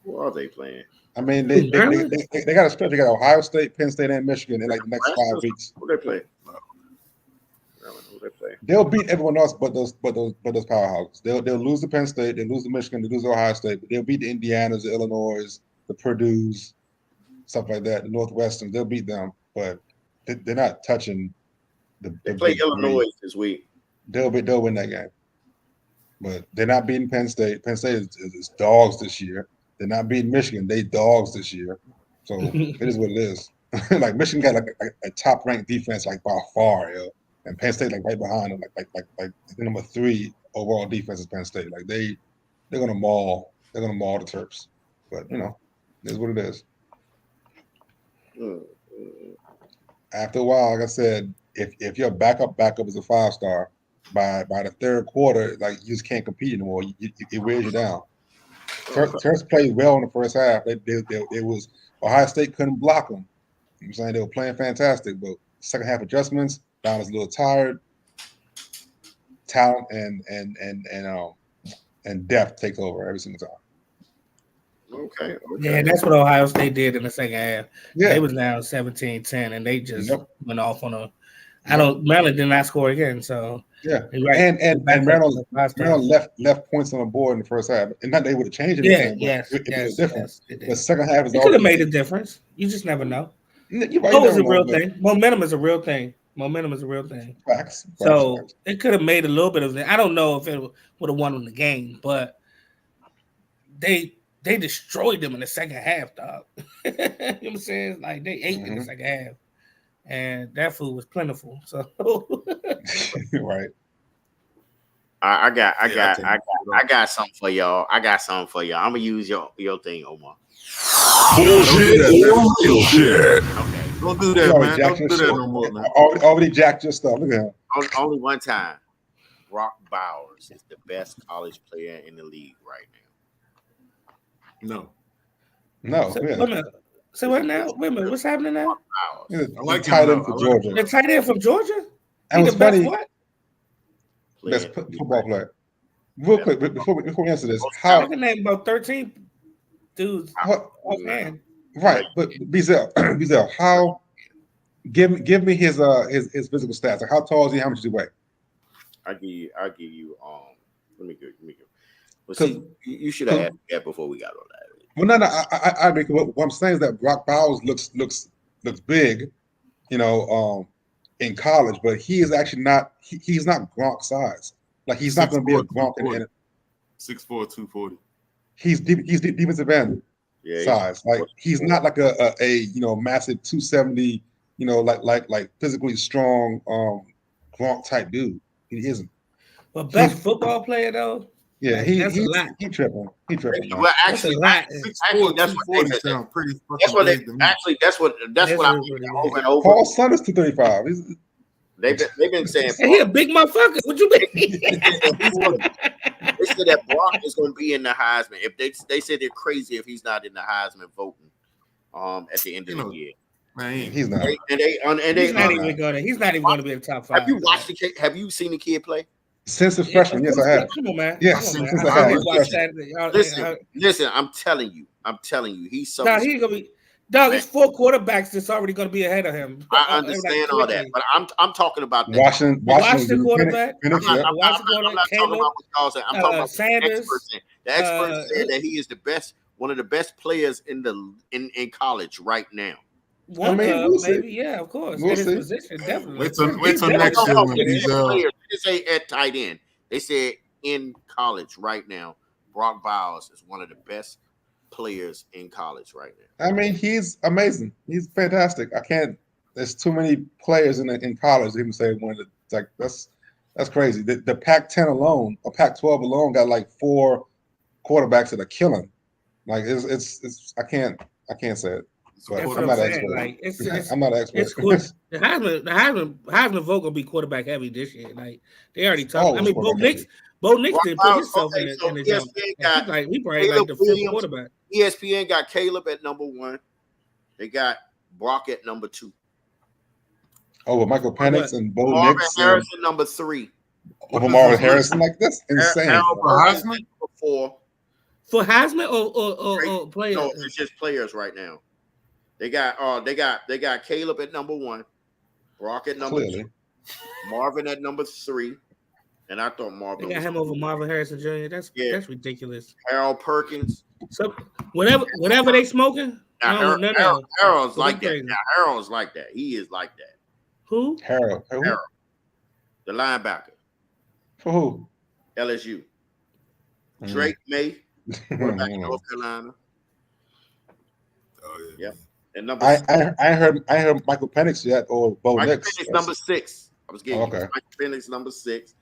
Speaker 2: Who are they playing?
Speaker 3: I mean, they got a stretch. They got Ohio State, Penn State, and Michigan in like the next 5 weeks.
Speaker 2: Who they play? Who they play?
Speaker 3: They'll beat everyone else, but those powerhouses. They'll lose to Penn State, they lose to Michigan, they lose to Ohio State, but they'll beat the Indianas, the Illinois, the Purdue's, stuff like that. The Northwestern, they'll beat them, but they're not touching the.
Speaker 2: They play
Speaker 3: big
Speaker 2: Illinois
Speaker 3: three.
Speaker 2: this week.
Speaker 3: They'll win that game, but they're not beating Penn State. Penn State is dogs this year. They're not beating Michigan. They dogs this year. So it is what it is. Like Michigan got like a top ranked defense like by far, and Penn State like right behind them, like the number 3 overall defense is Penn State. Like they're gonna maul the Terps. But it is what it is. After a while, like I said, if your backup is a 5-star, by the third quarter, like you just can't compete anymore. It wears you down. Terps played well in the first half. It was Ohio State couldn't block them. You know what I'm saying they were playing fantastic, but second half adjustments, Brown was a little tired. Talent and depth takes over every single time.
Speaker 2: Okay.
Speaker 4: Yeah, that's what Ohio State did in the second half.
Speaker 3: Yeah,
Speaker 4: They was down 17-10, and they just
Speaker 3: Yep.
Speaker 4: went off on a. Maryland did not score again, so
Speaker 3: yeah.
Speaker 4: right.
Speaker 3: And Maryland left points on the board in the first half, and not they would have changed anything.
Speaker 4: Yes,
Speaker 3: it was
Speaker 4: yes.
Speaker 3: different.
Speaker 4: It
Speaker 3: The second half is
Speaker 4: could have made a difference. You just never know.
Speaker 3: You're right,
Speaker 4: That was
Speaker 3: you
Speaker 4: a
Speaker 3: never
Speaker 4: real
Speaker 3: know,
Speaker 4: thing. Momentum is a real thing.
Speaker 3: Facts.
Speaker 4: So it could have made a little bit of it. I don't know if it would have won the game, but they destroyed them in the second half, dog. You know what I'm saying? Like they ate in the second half, and that food was plentiful. So
Speaker 3: right.
Speaker 2: I got something for y'all. I'm gonna use your thing, Omar.
Speaker 1: Bullshit or real shit.
Speaker 2: Okay.
Speaker 5: Don't do that, man. Don't do that no more, man.
Speaker 3: Already jacked your stuff. Look at him.
Speaker 2: Only one time. Brock Bowers is the best college player in the league right now.
Speaker 3: No.
Speaker 4: So,
Speaker 3: Yeah.
Speaker 4: wait a minute. So what now? Wait a minute. What's happening now?
Speaker 2: Bowers.
Speaker 5: I like
Speaker 3: tight
Speaker 5: him,
Speaker 3: end for
Speaker 5: though. I like
Speaker 3: Georgia.
Speaker 4: The tight end from Georgia?
Speaker 3: And
Speaker 4: He
Speaker 3: what's
Speaker 4: the best
Speaker 3: funny,
Speaker 4: what?
Speaker 3: best
Speaker 2: Playing-
Speaker 3: football player. Real quick, before we answer this,
Speaker 4: I
Speaker 3: how
Speaker 4: can name about 13 dudes offhand.
Speaker 3: right? But Beazell, how? Give me his physical stats. Like how tall is he? How much does he weigh?
Speaker 2: I'll give you. Let me go. Well,
Speaker 3: 'Cause-
Speaker 2: see, you should have asked that before we got on that.
Speaker 3: Well, no, I agree. What I'm saying is that Brock Bowers looks big, in college, but he is actually not. He's not Gronk size. Like he's not going to be a Gronk.
Speaker 5: 6'4", 240.
Speaker 3: He's defensive end
Speaker 2: Yeah.
Speaker 3: size. Like he's not like a massive 270. Like physically strong Gronk type dude. He isn't.
Speaker 4: But best football player though?
Speaker 3: Yeah,
Speaker 4: That's a lot.
Speaker 3: he tripping. He tripping. Man.
Speaker 2: Well,
Speaker 4: That's a
Speaker 2: actually,
Speaker 4: lot.
Speaker 5: 6'4",
Speaker 2: that's what
Speaker 5: 240
Speaker 2: they said.
Speaker 5: sound pretty fucking
Speaker 2: That's what
Speaker 5: big to me.
Speaker 2: that's what I
Speaker 4: really
Speaker 2: mean
Speaker 4: big.
Speaker 2: over and over.
Speaker 3: Paul Sutter's 235.
Speaker 2: They've been saying
Speaker 4: Hey, he a big motherfucker. What you mean?
Speaker 2: they said that Brock is going to be in the Heisman. If they said they're crazy if he's not in the Heisman voting at the end of the year.
Speaker 5: Man,
Speaker 3: He's not.
Speaker 2: He's
Speaker 4: He's not even going to be in the top 5.
Speaker 2: Have you watched the kid? Have you seen the kid play?
Speaker 3: Since his freshman, yes, I have.
Speaker 4: Come on, man.
Speaker 3: Yes,
Speaker 4: Come on,
Speaker 3: since
Speaker 4: man.
Speaker 3: I have.
Speaker 4: I
Speaker 3: His
Speaker 4: watched
Speaker 3: freshman.
Speaker 4: that.
Speaker 2: Listen. I'm telling you, he's so.
Speaker 4: Nah, he ain't gonna be. Dog, it's 4 quarterbacks that's already gonna be ahead of him.
Speaker 2: I understand all that, but I'm talking about
Speaker 3: Washington
Speaker 4: quarterback.
Speaker 3: Penix,
Speaker 2: I'm
Speaker 3: yep.
Speaker 2: not talking about what y'all say. I'm talking about
Speaker 4: Sanders.
Speaker 2: the experts said that he is the best, one of the best players in college right now.
Speaker 4: Maybe, yeah, of course.
Speaker 3: We'll
Speaker 4: in his
Speaker 3: see.
Speaker 4: position, definitely.
Speaker 5: Wait till next year when he's
Speaker 2: They didn't say at tight end. They said in college right now, Brock Bowers is one of the best players in college right now.
Speaker 3: I mean, he's amazing. He's fantastic. I can't. There's too many players in college. Even say one of the, like that's crazy. The Pac-10 alone, or Pac-12 alone, got like 4 quarterbacks that are killing. Like it's I can't say it. But I'm not an expert.
Speaker 4: Like,
Speaker 3: I'm not an expert.
Speaker 4: It's good. The Heisman vote gonna be quarterback heavy this year. Like they already talked. I mean, Bo Nix didn't put himself in the jump. He probably like the 5th quarterback.
Speaker 2: ESPN got Caleb at number 1. They got Brock at number 2.
Speaker 3: Oh, with Michael Penix and Bo
Speaker 2: Marvin
Speaker 3: Nix
Speaker 2: Harrison number 3.
Speaker 3: Over Marvin Harrison, like that's insane.
Speaker 2: Heisman number 4.
Speaker 4: For Heisman or players?
Speaker 2: No, it's just players right now. They got Caleb at number 1, Brock at number 2, Marvin at number 3, and I thought Marvin.
Speaker 4: They got him over Marvin Harrison Jr. That's ridiculous.
Speaker 2: Harold Perkins.
Speaker 4: So whatever they smoking.
Speaker 2: Harold's like that. Now Harold's like that. He is like that.
Speaker 4: Who?
Speaker 3: Harold.
Speaker 2: The linebacker.
Speaker 3: For who?
Speaker 2: LSU. Drake May. Quarterback in North Carolina.
Speaker 5: Oh
Speaker 2: yeah. And number
Speaker 3: I heard Michael Penix yet or Bo Nix.
Speaker 2: Penix number 6. I was getting
Speaker 3: okay.
Speaker 2: Michael Penix number 6.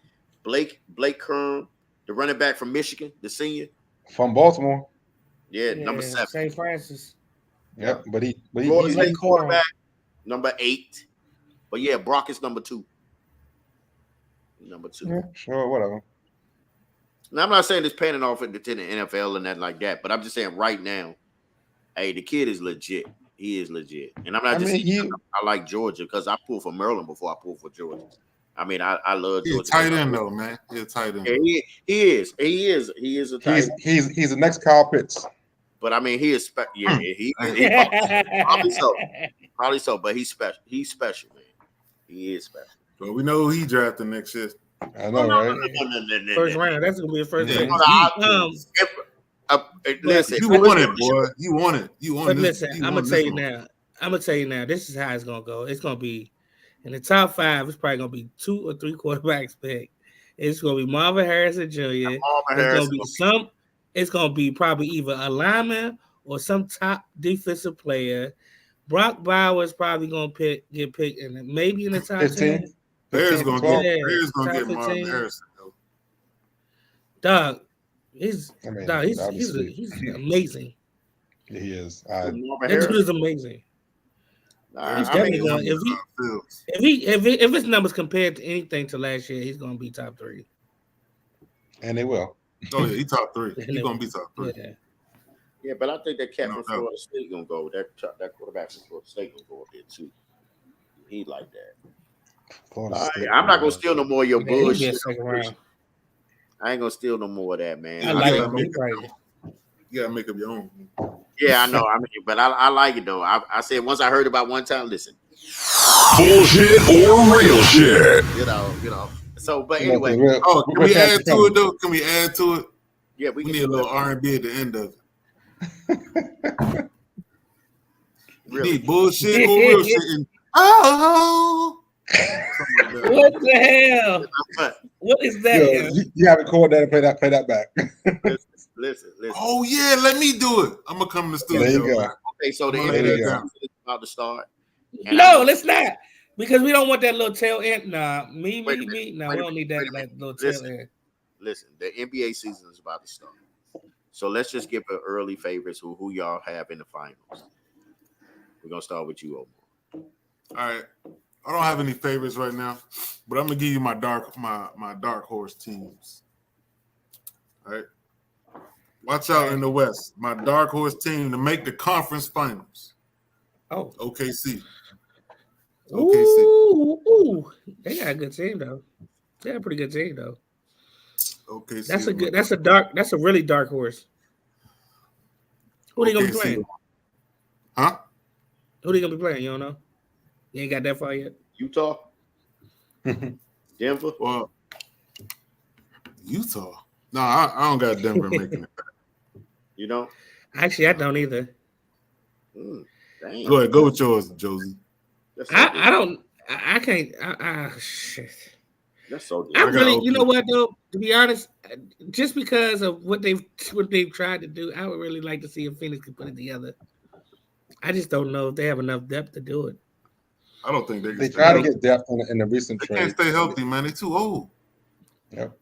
Speaker 2: Blake Kern, the running back from Michigan, the senior.
Speaker 3: From Baltimore.
Speaker 2: Yeah, number 7.
Speaker 4: St. Francis.
Speaker 3: Yep, but he's
Speaker 2: quarterback number 8. But yeah, Brock is number 2. Number 2.
Speaker 3: Yeah, sure, whatever.
Speaker 2: Now I'm not saying it's panning off in the NFL and that like that, but I'm just saying right now, hey, the kid is legit. He is legit, and I'm not I like Georgia because I pulled for Maryland before I pulled for Georgia. I mean, I love Georgia.
Speaker 5: He's tight end though, man. He's a tight end.
Speaker 2: Yeah, he is a tight end.
Speaker 3: He's the next Kyle Pitts.
Speaker 2: But I mean, he is special. Yeah, he probably so. But he's special. He's special, man. He is special.
Speaker 5: Well, we know who he drafted next year.
Speaker 3: I know, right?
Speaker 4: First round. That's gonna be a first round.
Speaker 2: Listen,
Speaker 5: you want it, boy. You want it.
Speaker 4: But listen, I'm gonna tell you now. This is how it's gonna go. It's gonna be in the top 5. It's probably gonna be 2 or 3 quarterbacks picked. It's gonna be Marvin Harrison Jr. It's gonna be probably either a lineman or some top defensive player. Brock Bowers probably gonna get picked, and maybe in the top 10.
Speaker 5: Bears gonna get Marvin Harrison.
Speaker 4: Dog, he's amazing.
Speaker 3: Yeah, he is.
Speaker 4: That dude is amazing. He's definitely going. If his numbers compared to anything to last year, he's gonna be top 3.
Speaker 3: And they will.
Speaker 5: Oh yeah, he's top 3. He's gonna be top 3.
Speaker 2: Yeah, but I think that cat from Florida State gonna go. That quarterback from Florida State gonna go up there too. He like that. I'm not gonna steal no more of your bullshit. I ain't gonna steal no more of that, man.
Speaker 5: You gotta make up your own.
Speaker 2: Yeah, I know. I mean, but I like it though. I said once I heard about one time. Listen,
Speaker 1: bullshit or real shit.
Speaker 2: You know. So, but anyway.
Speaker 5: Oh, can we add to it though? Can we add to it?
Speaker 2: Yeah,
Speaker 5: we need a little R&B at the end of it.
Speaker 2: Really?
Speaker 5: Need bullshit or real shit. Oh.
Speaker 4: What the hell? What is that?
Speaker 3: Yo, you have to record that and play that back.
Speaker 2: Listen.
Speaker 5: Oh yeah, let me do it. I'm gonna come to the studio.
Speaker 3: There you go.
Speaker 2: Okay, so the NBA is about to start.
Speaker 4: No, let's not, because we don't want that little tail end. Nah, me. No, we don't need that little tail end.
Speaker 2: Listen, the NBA season is about to start, so let's just give an early favorites who y'all have in the finals. We're gonna start with you, Omar.
Speaker 5: All right. I don't have any favorites right now, but I'm gonna give you my dark horse teams. All right. Watch out in the West. My dark horse team to make the conference finals.
Speaker 4: Oh,
Speaker 5: OKC.
Speaker 4: Ooh, they got a good team though. They got a pretty good team though.
Speaker 5: Okay,
Speaker 4: That's a really dark horse. Who they gonna be playing?
Speaker 5: Huh?
Speaker 4: Who they gonna be playing? You don't know? You ain't got that far yet.
Speaker 2: Utah, Denver.
Speaker 5: Well, Utah. No, I don't got Denver making it.
Speaker 2: You know.
Speaker 4: Actually, I don't either.
Speaker 2: Damn.
Speaker 5: Go ahead, go with yours, Josie.
Speaker 4: I don't. I can't. Shit.
Speaker 2: That's so.
Speaker 4: I really, you know what though? To be honest, just because of what they've tried to do, I would really like to see if Phoenix can put it together. I just don't know if they have enough depth to do it.
Speaker 5: I don't think
Speaker 3: they try to get depth in the recent trade.
Speaker 5: They can't stay healthy, man. They're too old.
Speaker 3: Yep.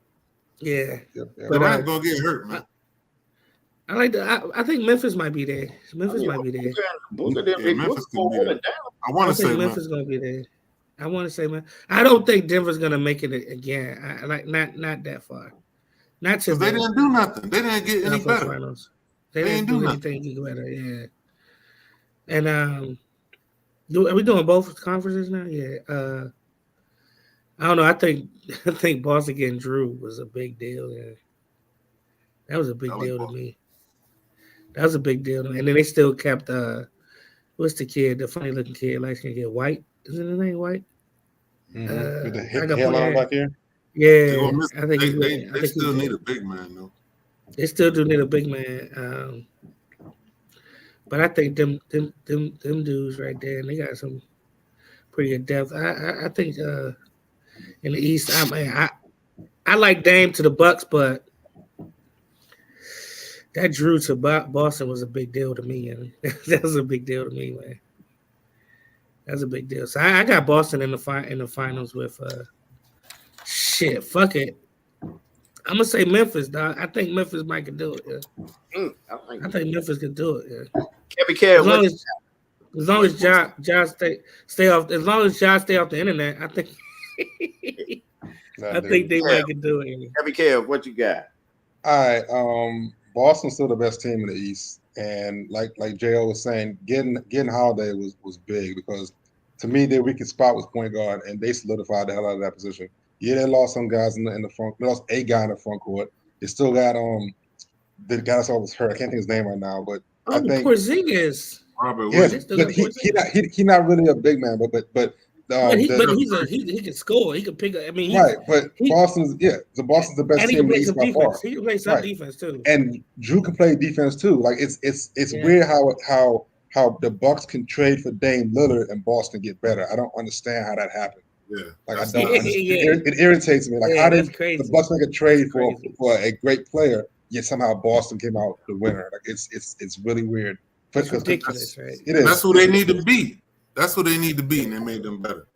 Speaker 4: Yeah.
Speaker 3: But
Speaker 5: Durant gonna get hurt, man.
Speaker 4: I think Memphis might be there. Memphis might be there.
Speaker 5: Memphis can be there. I want to say
Speaker 4: Memphis gonna be there. I want to say, man. I don't think Denver's gonna make it again. Not that far. Not to
Speaker 5: they didn't do nothing. They didn't get any better.
Speaker 4: Finals. They didn't do anything better. Yeah. And are we doing both conferences now? Yeah. I don't know. I think Boston getting Drew was a big deal. Yeah. That was a big deal to me. That was a big deal. And then they still kept what's the kid, the funny looking kid, like can get White. Isn't his name White?
Speaker 3: With the hairline back here?
Speaker 4: Yeah. I think
Speaker 5: they still need a big man though.
Speaker 4: They still do need a big man. But I think them dudes right there, and they got some pretty good depth. I think in the East, I like Dame to the Bucks, but that Drew to Boston was a big deal to me, and that was a big deal to me, man. That's a big deal. So I got Boston in the finals with shit. Fuck it. I'm gonna say Memphis, dog. I think Memphis might can do it. Yeah. I think Memphis can do it. Yeah. As long as Josh stay off. As long as Josh stay off the internet, I think. I think they might can do it.
Speaker 2: Kevin Kev, what you got?
Speaker 3: All right. Boston's still the best team in the East, and like Jo was saying, getting Holiday was big because to me their weakest spot was point guard, and they solidified the hell out of that position. Yeah, they lost some guys in the front. They lost a guy in the front court. They still got the guy that's always hurt. I can't think his name right now, but I think
Speaker 4: Porzingis.
Speaker 5: Robert
Speaker 3: Williams. But he not really a big man, but
Speaker 4: he can score. He can pick up. I mean,
Speaker 3: right. But Boston's the best team in the East by far.
Speaker 4: He can play some defense too.
Speaker 3: And Drew can play defense too. Like it's weird how the Bucks can trade for Dame Lillard and Boston get better. I don't understand how that happened.
Speaker 5: Yeah,
Speaker 3: like I don't. It irritates me. Like how did the Bucks make a trade for a great player, yet somehow Boston came out the winner? Like it's really weird.
Speaker 4: It's ridiculous, right?
Speaker 3: It is.
Speaker 5: That's who they need to be. That's who they need to be, and they made them better.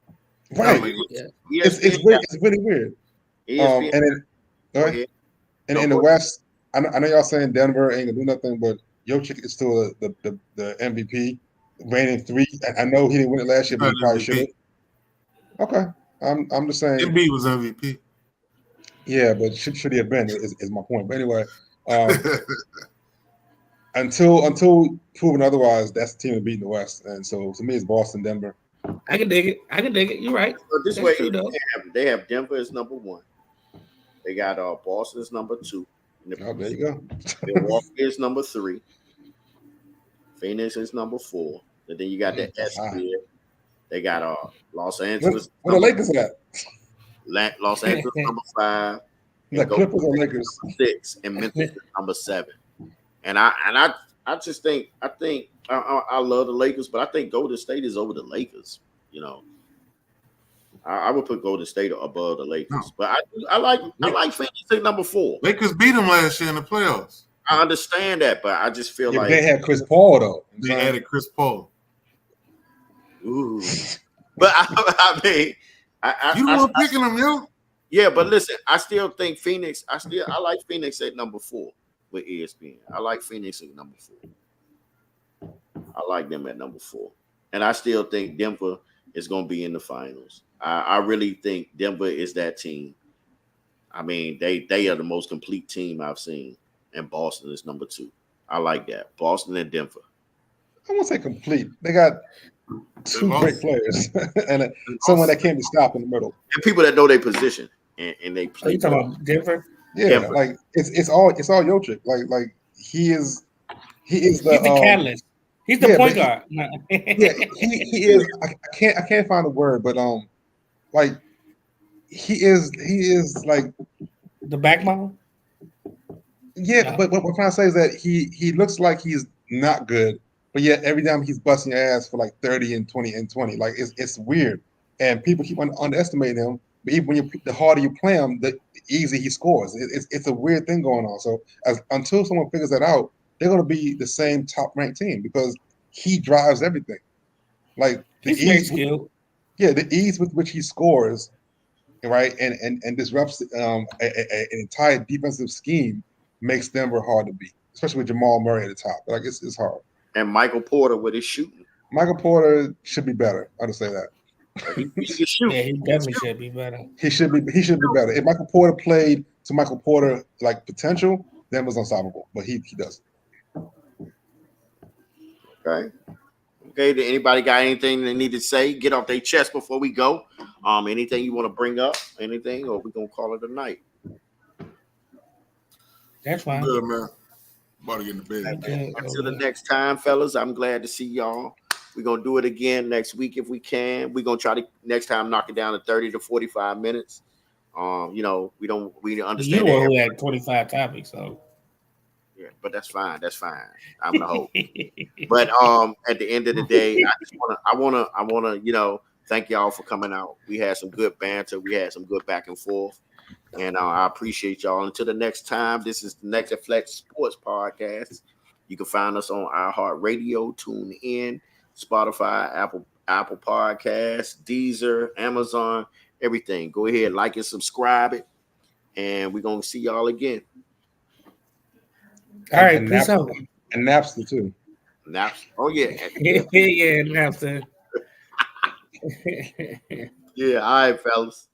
Speaker 3: Right. It's weird. It's really weird. And in the West, I know y'all saying Denver ain't gonna do nothing, but Jokic is still the MVP, reigning 3. I know he didn't win it last year, but he probably should have. Okay, I'm just saying.
Speaker 5: Embiid was MVP.
Speaker 3: Yeah, but should he have been? Is my point. But anyway, until proven otherwise, that's the team to beat in the West. And so to me, it's Boston, Denver.
Speaker 4: I can dig it. You're right.
Speaker 2: So this way, they have Denver as number 1. They got Boston as number 2.
Speaker 3: Oh, there you go.
Speaker 2: Milwaukee is number 3. Phoenix is number 4. And then you got the S here. They got Los Angeles.
Speaker 3: Where the Lakers at?
Speaker 2: Los Angeles number 5.
Speaker 3: The Clippers or Lakers
Speaker 2: 6 and Memphis number 7. And I just think I love the Lakers, but I think Golden State is over the Lakers. You know, I would put Golden State above the Lakers, but I like Phoenix at number 4.
Speaker 5: Lakers beat them last year in the playoffs.
Speaker 2: I understand that, but I just feel like
Speaker 3: they had Chris Paul though.
Speaker 5: They added Chris Paul.
Speaker 2: Ooh, but I mean,
Speaker 5: you the one picking them, yo.
Speaker 2: Yeah, but listen, I still think Phoenix. I like Phoenix at number 4 with ESPN. I like Phoenix at number 4. I like them at number 4, and I still think Denver is going to be in the finals. I really think Denver is that team. I mean, they are the most complete team I've seen, and Boston is number 2. I like that. Boston and Denver.
Speaker 3: I won't say complete. They got 2 great players and someone that can't be stopped in the middle.
Speaker 2: And people that know their position and they play.
Speaker 4: Are you talking about Denver?
Speaker 3: Yeah,
Speaker 2: Denver.
Speaker 3: like it's all Jokic. Like he is
Speaker 4: He's
Speaker 3: the
Speaker 4: the catalyst. He's the
Speaker 3: yeah,
Speaker 4: point
Speaker 3: but
Speaker 4: guard. No.
Speaker 3: yeah, he is. I can't find a word, but like he is like
Speaker 4: The backbone.
Speaker 3: yeah.
Speaker 4: No.
Speaker 3: But what I'm trying to say is that he looks like he's not good, but yet every time he's busting your ass for like 30 and 20 and 20, like it's weird, and people keep underestimating him. But even when the harder you play him, the easier he scores. It's a weird thing going on. So until someone figures that out, they're going to be the same top ranked team because he drives everything. Like the
Speaker 4: He's very
Speaker 3: ease,
Speaker 4: skilled.
Speaker 3: yeah, the ease with which he scores, right, and disrupts an entire defensive scheme makes Denver hard to beat, especially with Jamal Murray at the top. Like it's hard.
Speaker 2: And Michael Porter with his shooting.
Speaker 3: Michael Porter should be better. I'll just say that.
Speaker 2: He can shoot.
Speaker 4: Yeah, he definitely should be better.
Speaker 3: He should be better. If Michael Porter played to Michael Porter like potential, then was unstoppable. But he doesn't.
Speaker 2: Okay. Okay. Did anybody got anything they need to say? Get off their chest before we go. Anything you want to bring up? Anything, or we gonna call it a night?
Speaker 4: That's fine.
Speaker 5: Good, man. About to get in the bed.
Speaker 4: Okay.
Speaker 2: Until the next time, fellas. I'm glad to see y'all. We're gonna do it again next week if we can. We're gonna try to next time knock it down to 30 to 45 minutes. We understand
Speaker 4: You
Speaker 2: that.
Speaker 4: were who had 25 topics, so
Speaker 2: Yeah, but that's fine. That's fine. I'm the host. But at the end of the day, I wanna, thank y'all for coming out. We had some good banter. We had some good back and forth. And I appreciate y'all. Until the next time, this is the Next Flex Sports Podcast. You can find us on iHeartRadio, TuneIn, Spotify, Apple Podcasts, Deezer, Amazon, everything. Go ahead, like and subscribe it. And we're going to see y'all again.
Speaker 4: all right,
Speaker 3: And
Speaker 4: peace out.
Speaker 3: And Napster too.
Speaker 2: Naps. Oh, yeah.
Speaker 4: Yeah, Napster.
Speaker 2: Yeah, all right, fellas.